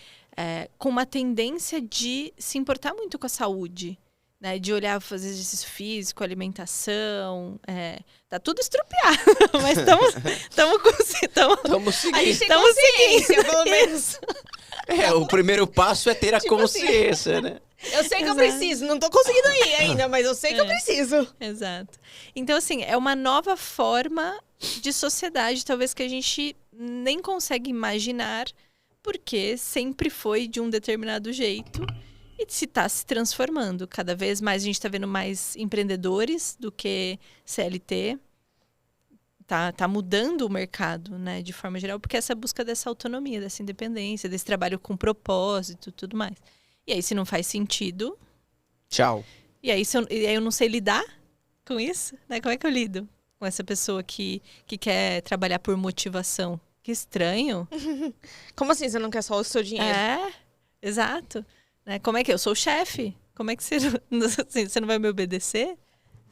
com uma tendência de se importar muito com a saúde. Né, de olhar, fazer exercício físico, alimentação, tá tudo estrupiado, mas estamos seguindo. A gente tem consciência, pelo menos. O primeiro passo é ter a consciência, né? Eu sei que eu preciso, não tô conseguindo ir ainda, mas eu sei que eu preciso. Exato. Então, assim, é uma nova forma de sociedade, talvez que a gente nem consegue imaginar, porque sempre foi de um determinado jeito. E se está se transformando. Cada vez mais a gente está vendo mais empreendedores do que CLT. Tá mudando o mercado, né, de forma geral, porque essa busca dessa autonomia, dessa independência, desse trabalho com propósito e tudo mais. E aí, se não faz sentido... Tchau. E aí eu não sei lidar com isso, né? Como é que eu lido com essa pessoa que quer trabalhar por motivação? Que estranho. Como assim você não quer só o seu dinheiro? Exato. Né? Como é que eu sou o chefe? Como é que você não vai me obedecer?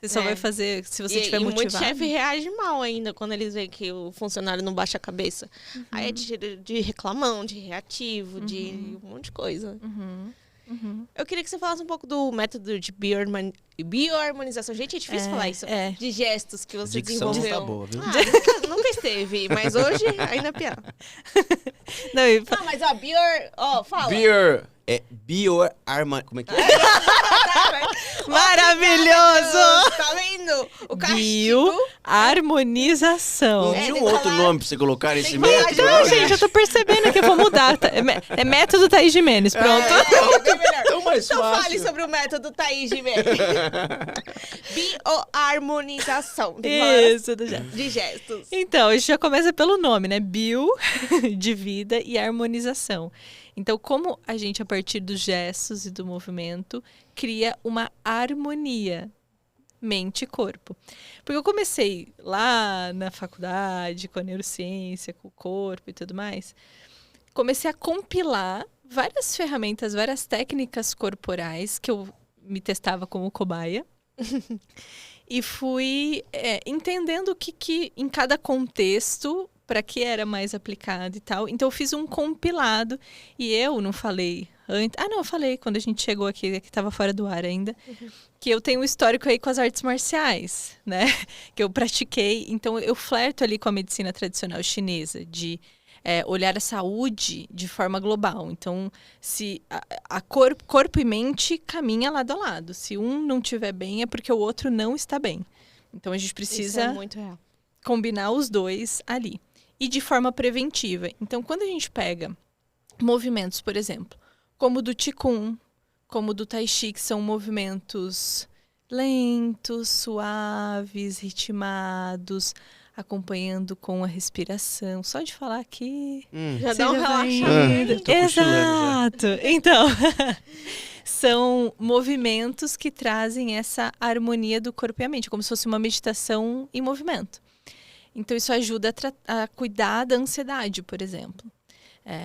Você só vai fazer se você estiver motivado. E muito chefe reage mal ainda quando eles veem que o funcionário não baixa a cabeça. Aí é de reclamão, de reativo, de um monte de coisa. Eu queria que você falasse um pouco do método de bioharmonização. Gente, é difícil falar isso. De gestos que você desenvolveu. Dicção não tá boa, viu? Nunca esteve, mas hoje ainda é pior. Não, mas fala. Bioharmonização. Como é que é? Maravilhoso! Tá vendo? O castigo. Bioharmonização. Não tinha um outro nome pra você colocar nesse método? Não, gente, eu tô percebendo que eu vou mudar. É método Thaís Gimenez, pronto. Tão mais então fácil. fale sobre o método Thaís Gimenez. Bioharmonização. Isso, de gestos. Então, a gente já começa pelo nome, né? Bio, de vida, e harmonização. Então, como a gente, a partir dos gestos e do movimento, cria uma harmonia mente e corpo. Porque eu comecei lá na faculdade, com a neurociência, com o corpo e tudo mais, comecei a compilar várias ferramentas, várias técnicas corporais que eu me testava como cobaia. E fui entendendo o que em cada contexto, para que era mais aplicado e tal. Então, eu fiz um compilado e eu não falei antes... não, eu falei quando a gente chegou aqui, que estava fora do ar ainda, que eu tenho um histórico aí com as artes marciais, né? Que eu pratiquei. Então, eu flerto ali com a medicina tradicional chinesa, de olhar a saúde de forma global. Então, se corpo e mente caminha lado a lado. Se um não estiver bem, é porque o outro não está bem. Então, a gente precisa... Isso é muito real. Combinar os dois ali. E de forma preventiva. Então, quando a gente pega movimentos, por exemplo, como o do Qigong, como o do Tai Chi, que são movimentos lentos, suaves, ritmados, acompanhando com a respiração. Só de falar aqui... já dá um relaxamento. Exato. Então, são movimentos que trazem essa harmonia do corpo e a mente, como se fosse uma meditação em movimento. Então, isso ajuda a cuidar da ansiedade, por exemplo.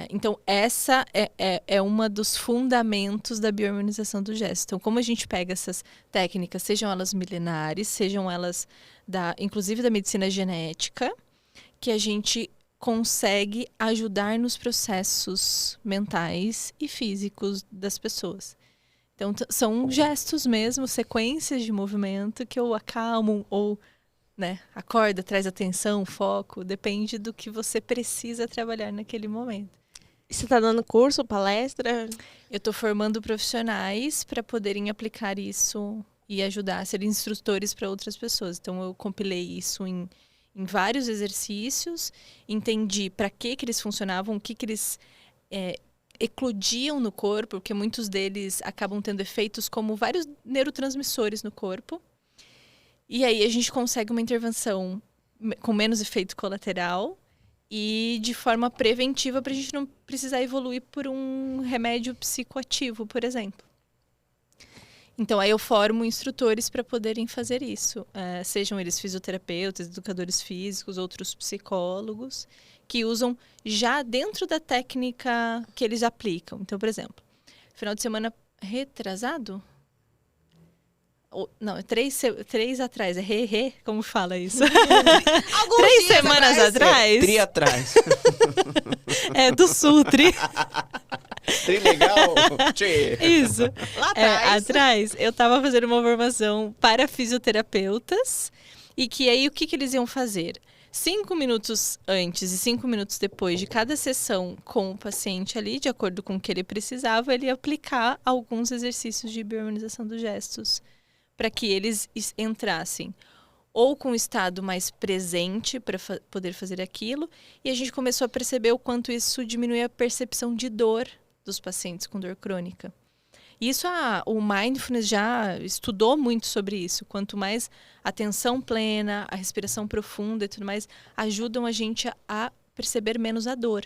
Então, essa é uma dos fundamentos da bioharmonização do gesto. Então, como a gente pega essas técnicas, sejam elas milenares, sejam elas inclusive da medicina genética, que a gente consegue ajudar nos processos mentais e físicos das pessoas. Então, são gestos mesmo, sequências de movimento que ou acalmam ou, né, acorda, traz atenção, foco, depende do que você precisa trabalhar naquele momento. E você está dando curso, palestra? Eu estou formando profissionais para poderem aplicar isso e ajudar a ser instrutores para outras pessoas. Então, eu compilei isso em vários exercícios, entendi para que eles funcionavam, o que eles eclodiam no corpo, porque muitos deles acabam tendo efeitos como vários neurotransmissores no corpo. E aí a gente consegue uma intervenção com menos efeito colateral e de forma preventiva para a gente não precisar evoluir por um remédio psicoativo, por exemplo. Então, aí eu formo instrutores para poderem fazer isso. Sejam eles fisioterapeutas, educadores físicos, outros psicólogos, que usam já dentro da técnica que eles aplicam. Então, por exemplo, final de semana retrasado? Não, 3 atrás. Como fala isso? 3 semanas atrás? Tri atrás. Do sul, tri. Tri legal. Isso. Lá atrás. Atrás, eu estava fazendo uma formação para fisioterapeutas. E que aí, o que eles iam fazer? 5 minutos antes e 5 minutos depois de cada sessão com o paciente ali, de acordo com o que ele precisava, ele ia aplicar alguns exercícios de bioharmonização dos gestos, para que eles entrassem ou com um estado mais presente para poder fazer aquilo. E a gente começou a perceber o quanto isso diminui a percepção de dor dos pacientes com dor crônica. E isso o Mindfulness já estudou muito sobre isso. Quanto mais atenção plena, a respiração profunda e tudo mais, ajudam a gente a perceber menos a dor.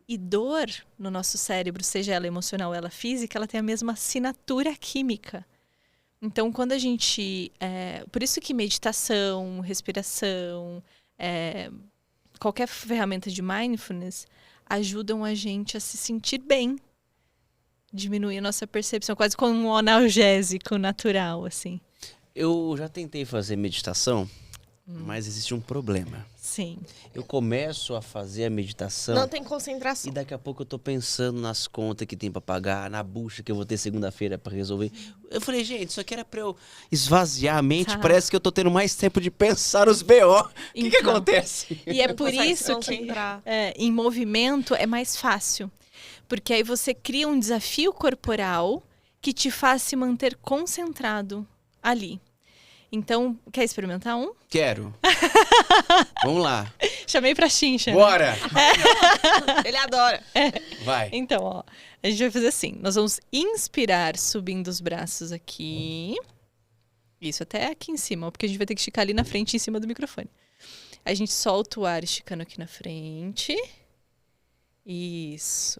E dor no nosso cérebro, seja ela emocional ou ela física, ela tem a mesma assinatura química. Então, quando a gente... por isso que meditação, respiração, qualquer ferramenta de mindfulness ajudam a gente a se sentir bem. Diminuir a nossa percepção, quase como um analgésico natural, assim. Eu já tentei fazer meditação, mas existe um problema. Sim. Eu começo a fazer a meditação... Não tem concentração. E daqui a pouco eu tô pensando nas contas que tem pra pagar, na bucha que eu vou ter segunda-feira pra resolver. Eu falei, gente, isso aqui era pra eu esvaziar a mente. Tá. Parece que eu tô tendo mais tempo de pensar os BO. O que acontece? E é por consegue isso se que concentrar. em movimento é mais fácil. Porque aí você cria um desafio corporal que te faz se manter concentrado ali. Então, quer experimentar um? Quero. Vamos lá. Chamei pra Chincha. Bora! Ele adora. Vai. Então, ó, a gente vai fazer assim. Nós vamos inspirar subindo os braços aqui. Isso, até aqui em cima, porque a gente vai ter que esticar ali na frente, em cima do microfone. A gente solta o ar esticando aqui na frente. Isso.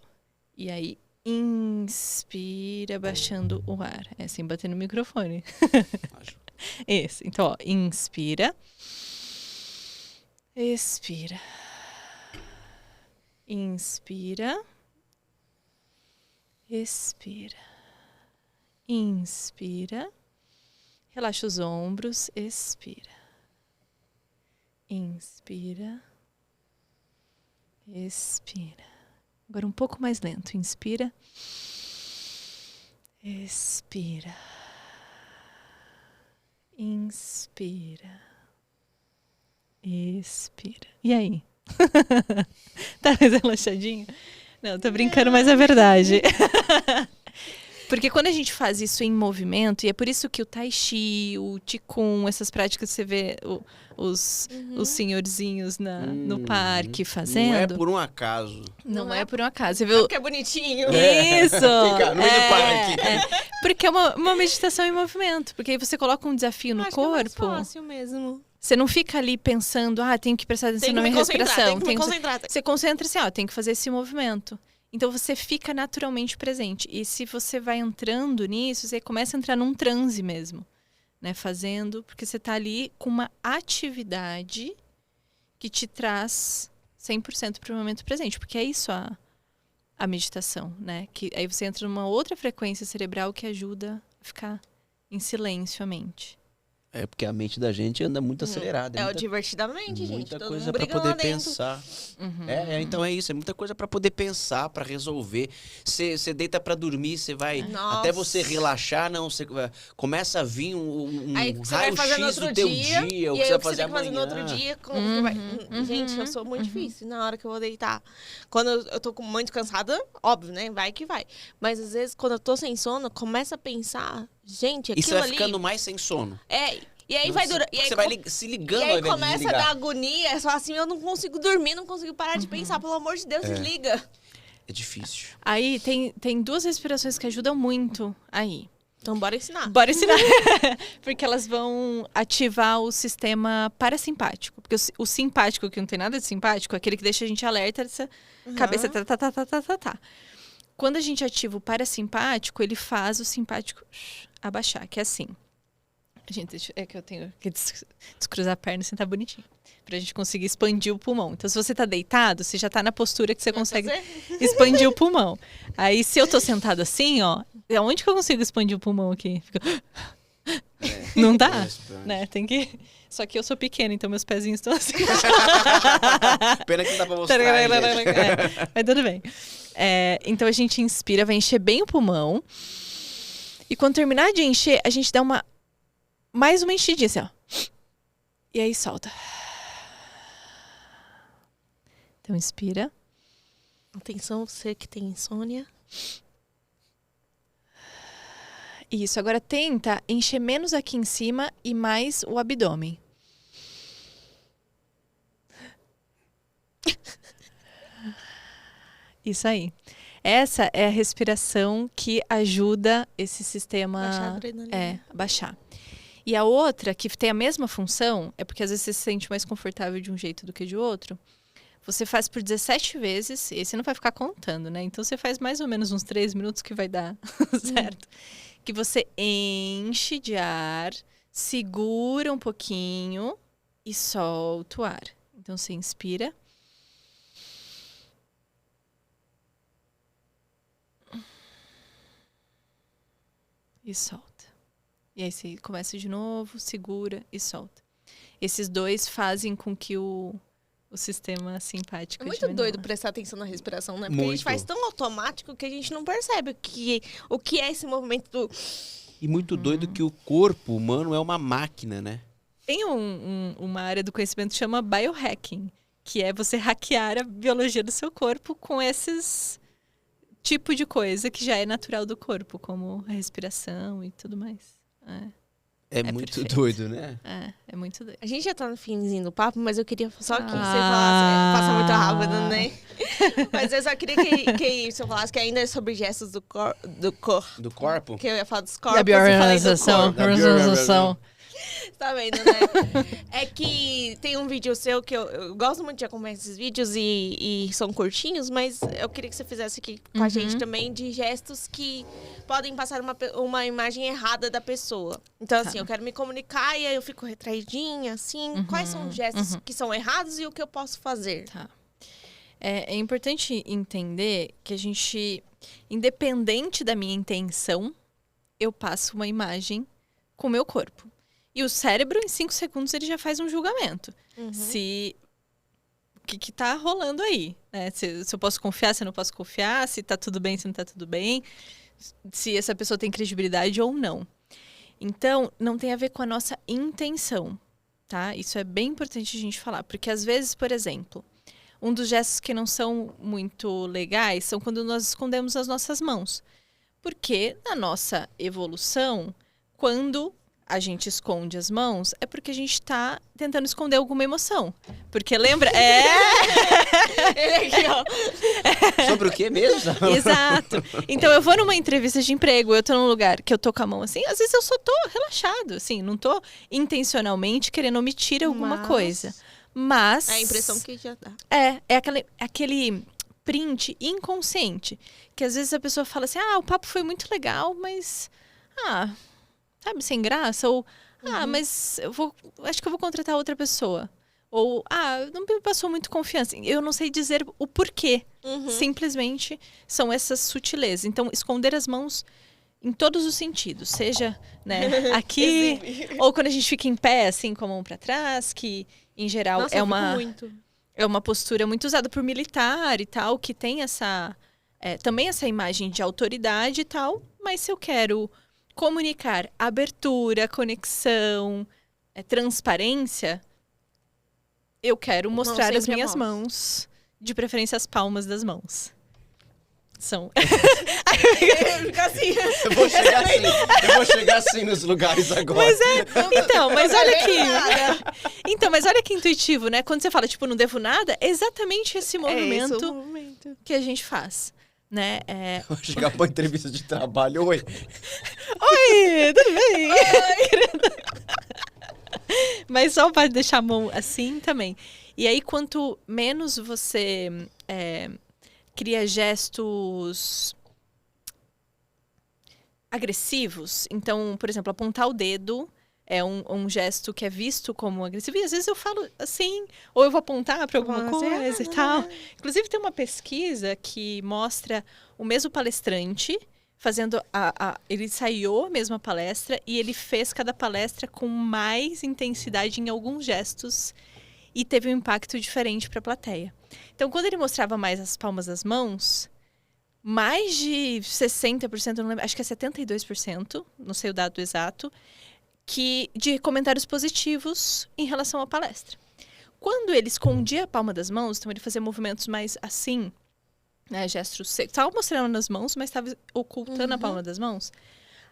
E aí, inspira, baixando o ar. Sem bater no microfone. Isso. Então, ó, inspira. Expira. Inspira. Expira. Inspira. Relaxa os ombros. Expira. Inspira. Expira. Agora um pouco mais lento. Inspira. Expira. Inspira. Expira. E aí? Tá mais relaxadinho? Não, tô brincando, mas é verdade. Porque quando a gente faz isso em movimento, e é por isso que o Tai Chi, o Qigong, essas práticas que você vê os senhorzinhos no parque fazendo. Não é por um acaso. Não é por um acaso. Você viu? Porque é bonitinho. Isso! Fica no meio do parque. Porque é uma meditação em movimento. Porque aí você coloca um desafio no Acho corpo. que é mais fácil mesmo. Você não fica ali pensando, tenho que prestar atenção Tem que na me minha concentrar, respiração. tem que me concentrar. Você concentra assim, tem que fazer esse movimento. Então você fica naturalmente presente. E se você vai entrando nisso, você começa a entrar num transe mesmo. Né? Fazendo, porque você está ali com uma atividade que te traz 100% para o momento presente. Porque é isso a meditação, né? Que aí você entra numa outra frequência cerebral que ajuda a ficar em silêncio a mente. É porque a mente da gente anda muito acelerada. É o divertidamente, gente. Muita Todo coisa mundo para briga poder lá dentro. pensar. Então é isso. É muita coisa para poder pensar, para resolver. Você deita para dormir, você vai... Nossa. Até você relaxar, não. Você começa a vir um aí você vai fazer no raio-x outro do teu dia, dia, o e que aí você vai o que fazer você tem que fazer no amanhã. outro dia. Gente, eu sou muito difícil na hora que eu vou deitar. Quando eu tô muito cansada, óbvio, né? Vai que vai. Mas às vezes, quando eu tô sem sono, começa a pensar... Gente, aquilo E você vai ali... ficando mais sem sono. E aí vai durar. Você vai se ligando e ao aí invés de começa a desligar. dar agonia, é só assim, eu não consigo dormir, não consigo parar de pensar. Pelo amor de Deus, desliga. É difícil. Aí tem 2 respirações que ajudam muito aí. Então bora ensinar. Bora ensinar. Porque elas vão ativar o sistema parasimpático. Porque o simpático, que não tem nada de simpático, é aquele que deixa a gente alerta, essa cabeça tá. Quando a gente ativa o parasimpático, ele faz o simpático abaixar, que é assim. Gente, é que eu tenho que descruzar a perna e sentar bonitinho. Pra gente conseguir expandir o pulmão. Então, se você tá deitado, você já tá na postura que você consegue expandir o pulmão. Aí, se eu tô sentada assim, ó, onde que eu consigo expandir o pulmão aqui? Não dá, né? Tem que... Só que eu sou pequena, então meus pezinhos estão assim. Pena que não dá pra mostrar, Mas tudo bem. Então, a gente inspira, vai encher bem o pulmão. E quando terminar de encher, a gente dá mais uma enchidinha, assim, ó. E aí solta. Então, inspira. Atenção, você que tem insônia. Isso, agora tenta encher menos aqui em cima e mais o abdômen. Isso aí. Essa é a respiração que ajuda esse sistema a baixar. E a outra, que tem a mesma função, é porque às vezes você se sente mais confortável de um jeito do que de outro. Você faz por 17 vezes, e aí você não vai ficar contando, né? Então você faz mais ou menos uns 3 minutos que vai dar certo. Que você enche de ar, segura um pouquinho e solta o ar. Então você inspira. E solta. E aí você começa de novo, segura e solta. Esses 2 fazem com que o sistema simpático É muito diminua. doido prestar atenção na respiração, né? Porque a gente faz tão automático que a gente não percebe o que é esse movimento do... E muito doido que o corpo humano é uma máquina, né? Tem uma área do conhecimento que chama biohacking, que é você hackear a biologia do seu corpo com esses tipo de coisa que já é natural do corpo, como a respiração e tudo mais. É muito perfeito. doido, né? É muito doido. A gente já tá no finzinho do papo, mas eu queria só que você falasse... Passa muito rápido, né? Mas eu só queria que você falasse que ainda é sobre gestos do corpo. Do corpo? Que eu ia falar dos corpos. Da bioorganização. Tá vendo, né? É que tem um vídeo seu que eu gosto muito de acompanhar esses vídeos e são curtinhos, mas eu queria que você fizesse aqui com a gente também de gestos que podem passar uma imagem errada da pessoa. Então, assim, eu quero me comunicar e aí eu fico retraidinha, assim. Quais são os gestos que são errados e o que eu posso fazer? Tá. É importante entender que a gente, independente da minha intenção, eu passo uma imagem com o meu corpo. E o cérebro, em 5 segundos, ele já faz um julgamento. Se o que tá rolando aí, né? Se eu posso confiar, se eu não posso confiar, se tá tudo bem, se não tá tudo bem, se essa pessoa tem credibilidade ou não. Então, não tem a ver com a nossa intenção, tá? Isso é bem importante a gente falar, porque às vezes, por exemplo, um dos gestos que não são muito legais são quando nós escondemos as nossas mãos. Porque na nossa evolução, quando a gente esconde as mãos, é porque a gente tá tentando esconder alguma emoção. Porque lembra? Ele aqui, ó. Sobre o que mesmo? Exato. Então, eu vou numa entrevista de emprego, eu tô num lugar que eu tô com a mão assim, às vezes eu só tô relaxado, assim, não tô intencionalmente querendo omitir alguma coisa. Mas... É a impressão que já dá. É aquele print inconsciente, que às vezes a pessoa fala assim, o papo foi muito legal, mas... sabe, sem graça, ou mas acho que eu vou contratar outra pessoa. Ou, não me passou muito confiança. Eu não sei dizer o porquê. Simplesmente são essas sutilezas. Então, esconder as mãos em todos os sentidos. Seja, né, aqui, ou quando a gente fica em pé, assim, com a mão para trás, que, em geral, Nossa, é uma postura muito usada por militar e tal, que tem também essa imagem de autoridade e tal. Mas se eu quero comunicar abertura, conexão, transparência... Eu quero mostrar as minhas mãos, de preferência as palmas das mãos. São. Eu vou chegar assim nos lugares agora. Mas olha aqui. Mas olha que intuitivo, né? Quando você fala, tipo, não devo nada, é exatamente esse movimento que a gente faz. Né? Vou chegar pra uma entrevista de trabalho. Oi, tudo bem? Mas só para deixar a mão assim também. E aí, quanto menos você cria gestos agressivos. Então, por exemplo, apontar o dedo é um gesto que é visto como agressivo. E às vezes eu falo assim, ou eu vou apontar para alguma coisa e tal. Inclusive, tem uma pesquisa que mostra o mesmo palestrante... fazendo ele ensaiou a mesma palestra e ele fez cada palestra com mais intensidade em alguns gestos e teve um impacto diferente para a plateia. Então, quando ele mostrava mais as palmas das mãos, mais de 60%, não lembro, acho que é 72%, não sei o dado exato, de comentários positivos em relação à palestra. Quando ele escondia a palma das mãos, então ele fazia movimentos mais assim, né, gestos secos. Estava mostrando nas mãos, mas estava ocultando a palma das mãos.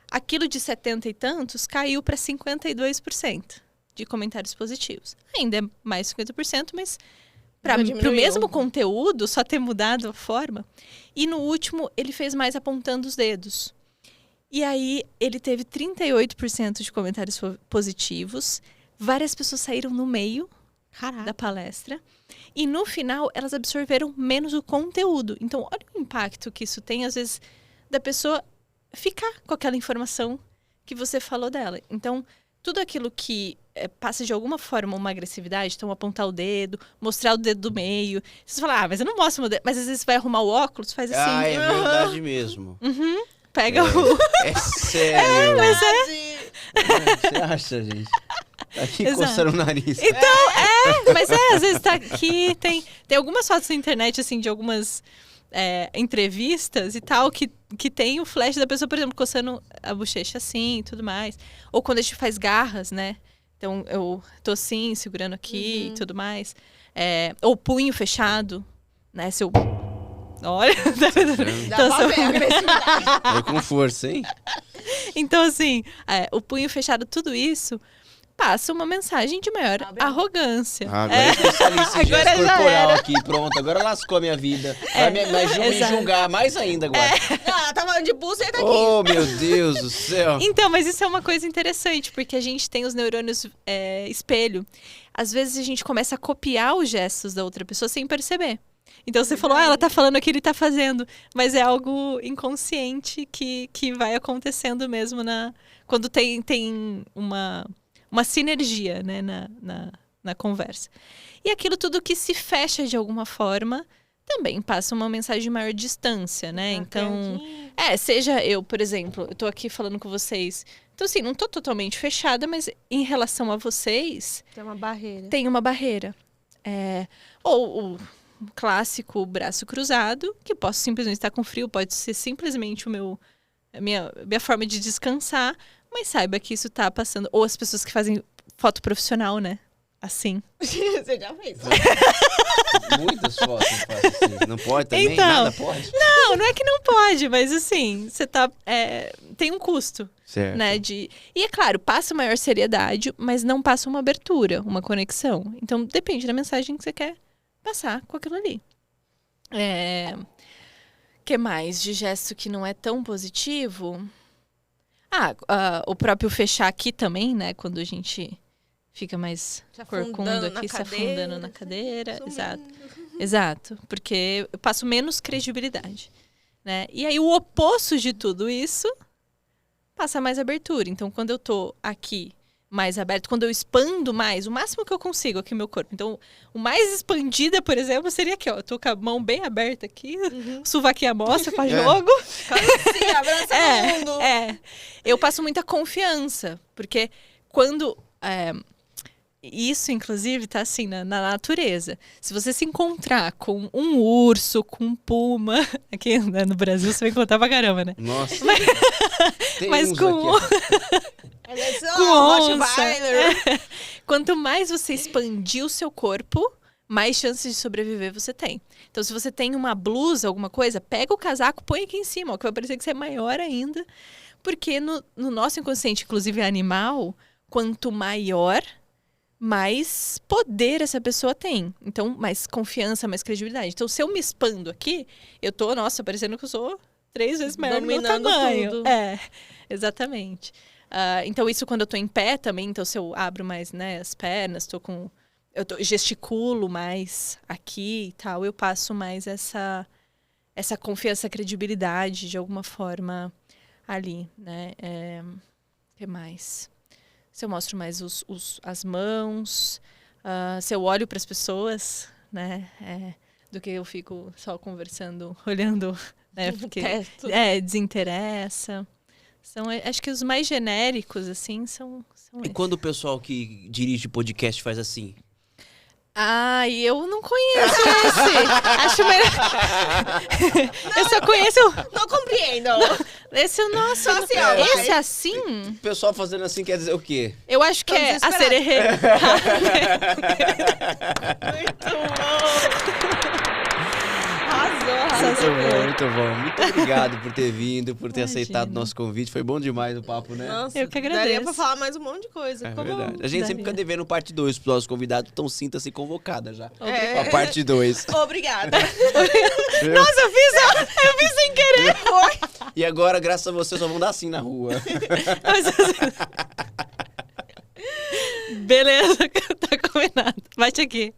Aquilo de 70 e tantos caiu para 52% de comentários positivos. Ainda é mais 50%, mas para o mesmo conteúdo, só ter mudado a forma. E no último, ele fez mais apontando os dedos. E aí, ele teve 38% de comentários positivos. Várias pessoas saíram no meio da palestra. E no final, elas absorveram menos o conteúdo. Então, olha o impacto que isso tem, às vezes, da pessoa ficar com aquela informação que você falou dela. Então, tudo aquilo que passa de alguma forma uma agressividade, então apontar o dedo, mostrar o dedo do meio. Você fala, mas eu não mostro o dedo. Mas às vezes você vai arrumar o óculos, faz assim. É verdade mesmo. Pega o... É sério. Mas Você acha, gente? Tá aqui coçando o nariz. Então, mas às vezes tá aqui, tem algumas fotos na internet, assim, de algumas entrevistas e tal, que tem o flash da pessoa, por exemplo, coçando a bochecha assim e tudo mais. Ou quando a gente faz garras, né? Então, eu tô assim, segurando aqui e tudo mais. Ou punho fechado, né? Se eu... Olha, dá pra ver a agressividade. Foi com força, hein? Então, assim, o punho fechado, tudo isso passa uma mensagem de maior arrogância. Agora é especialista em gesto corporal aqui, pronto. Agora lascou a minha vida. Vai me julgar mais ainda agora. Não, ela tava de buceta aqui. Oh, meu Deus do céu. Então, mas isso é uma coisa interessante, porque a gente tem os neurônios espelho. Às vezes a gente começa a copiar os gestos da outra pessoa sem perceber. Então você falou, ela tá falando o que ele tá fazendo. Mas é algo inconsciente que vai acontecendo mesmo quando tem uma sinergia, né, na conversa. E aquilo tudo que se fecha de alguma forma também passa uma mensagem de maior distância, né? Então, seja eu, por exemplo, eu tô aqui falando com vocês. Então, assim, não tô totalmente fechada, mas em relação a vocês... Tem uma barreira. Ou o clássico braço cruzado, que posso simplesmente estar com frio, pode ser simplesmente a minha forma de descansar, mas saiba que isso tá passando... Ou as pessoas que fazem foto profissional, né? Assim. Você já fez. Muitas fotos fazem assim. Não pode também? Então, Nada pode? Não é que não pode, mas assim, você tá... tem um custo. Certo. Né, e é claro, passa maior seriedade, mas não passa uma abertura, uma conexão. Então, depende da mensagem que você quer passar com aquilo ali. Que mais de gesto que não é tão positivo? O próprio fechar aqui também, né? Quando a gente fica mais corcunda aqui, se afundando na cadeira. Exato. Porque eu passo menos credibilidade. Né? E aí, o oposto de tudo isso passa mais abertura. Então, quando eu tô aqui mais aberto, quando eu expando mais, o máximo que eu consigo aqui no meu corpo. Então, o mais expandida, por exemplo, seria aqui, ó. Eu tô com a mão bem aberta aqui, sovaquinho à mostra pra jogo. Sim, abraça o mundo. Eu passo muita confiança, porque quando... isso, inclusive, tá assim, na natureza. Se você se encontrar com um urso, com um puma... Aqui no Brasil você vai encontrar pra caramba, né? Nossa. Mas com... com onça. Quanto mais você expandir o seu corpo, mais chances de sobreviver você tem. Então, se você tem uma blusa, alguma coisa, pega o casaco, põe aqui em cima, ó, que vai parecer que você é maior ainda. Porque no nosso inconsciente, inclusive animal, quanto maior, mais poder essa pessoa tem. Então, mais confiança, mais credibilidade. Então, se eu me expando aqui, eu tô, parecendo que eu sou 3 vezes maior no meu tamanho. Tudo. Exatamente. Então, isso quando eu tô em pé também, então se eu abro mais, né, as pernas, gesticulo mais aqui e tal, eu passo mais essa confiança, credibilidade de alguma forma ali, né? O que mais? Se eu mostro mais as mãos, se eu olho para as pessoas, né? Do que eu fico só conversando, olhando, né? Porque desinteressa. Acho que os mais genéricos, assim, são E quando o pessoal que dirige podcast faz assim? Eu não conheço esse. Acho melhor. Eu só conheço. Não compreendo. Esse é o nosso. Assim, esse assim. O pessoal fazendo assim quer dizer o quê? Eu acho que é a sererê. Muito bom. Muito bom. Muito obrigado por ter vindo, por ter aceitado o nosso convite. Foi bom demais o papo, né? Nossa, eu que agradeço. Daria pra falar mais um monte de coisa. Verdade. A gente sempre fica devendo parte 2 pros nossos convidados, então sinta-se convocada já. A parte 2. Obrigada. Nossa, eu fiz sem querer. E agora, graças a você, só vão dar assim na rua. Beleza, tá combinado. Bate aqui.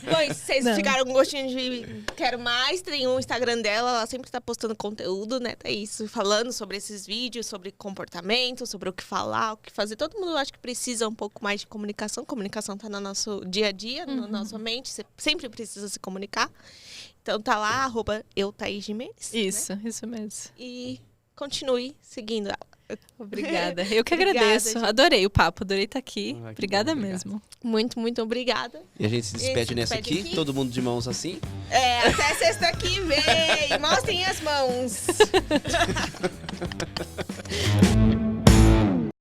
Bom, vocês ficaram com gostinho de quero mais, tem um Instagram dela, ela sempre tá postando conteúdo, né, Thaís? Falando sobre esses vídeos, sobre comportamento, sobre o que falar, o que fazer. Todo mundo acho que precisa um pouco mais de comunicação. Comunicação tá no nosso dia a dia, na nossa mente. Você sempre precisa se comunicar. Então tá lá, @euthaísjimenez. Isso, né? Isso mesmo. E continue seguindo ela. Obrigada. Eu que Obrigada, agradeço. gente. Adorei o papo, adorei estar aqui. bom, Obrigada obrigado. mesmo. Muito, muito obrigada. E a gente se despede nessa aqui, aqui. todo mundo de mãos assim. Até sexta que vem. Mostrem as mãos.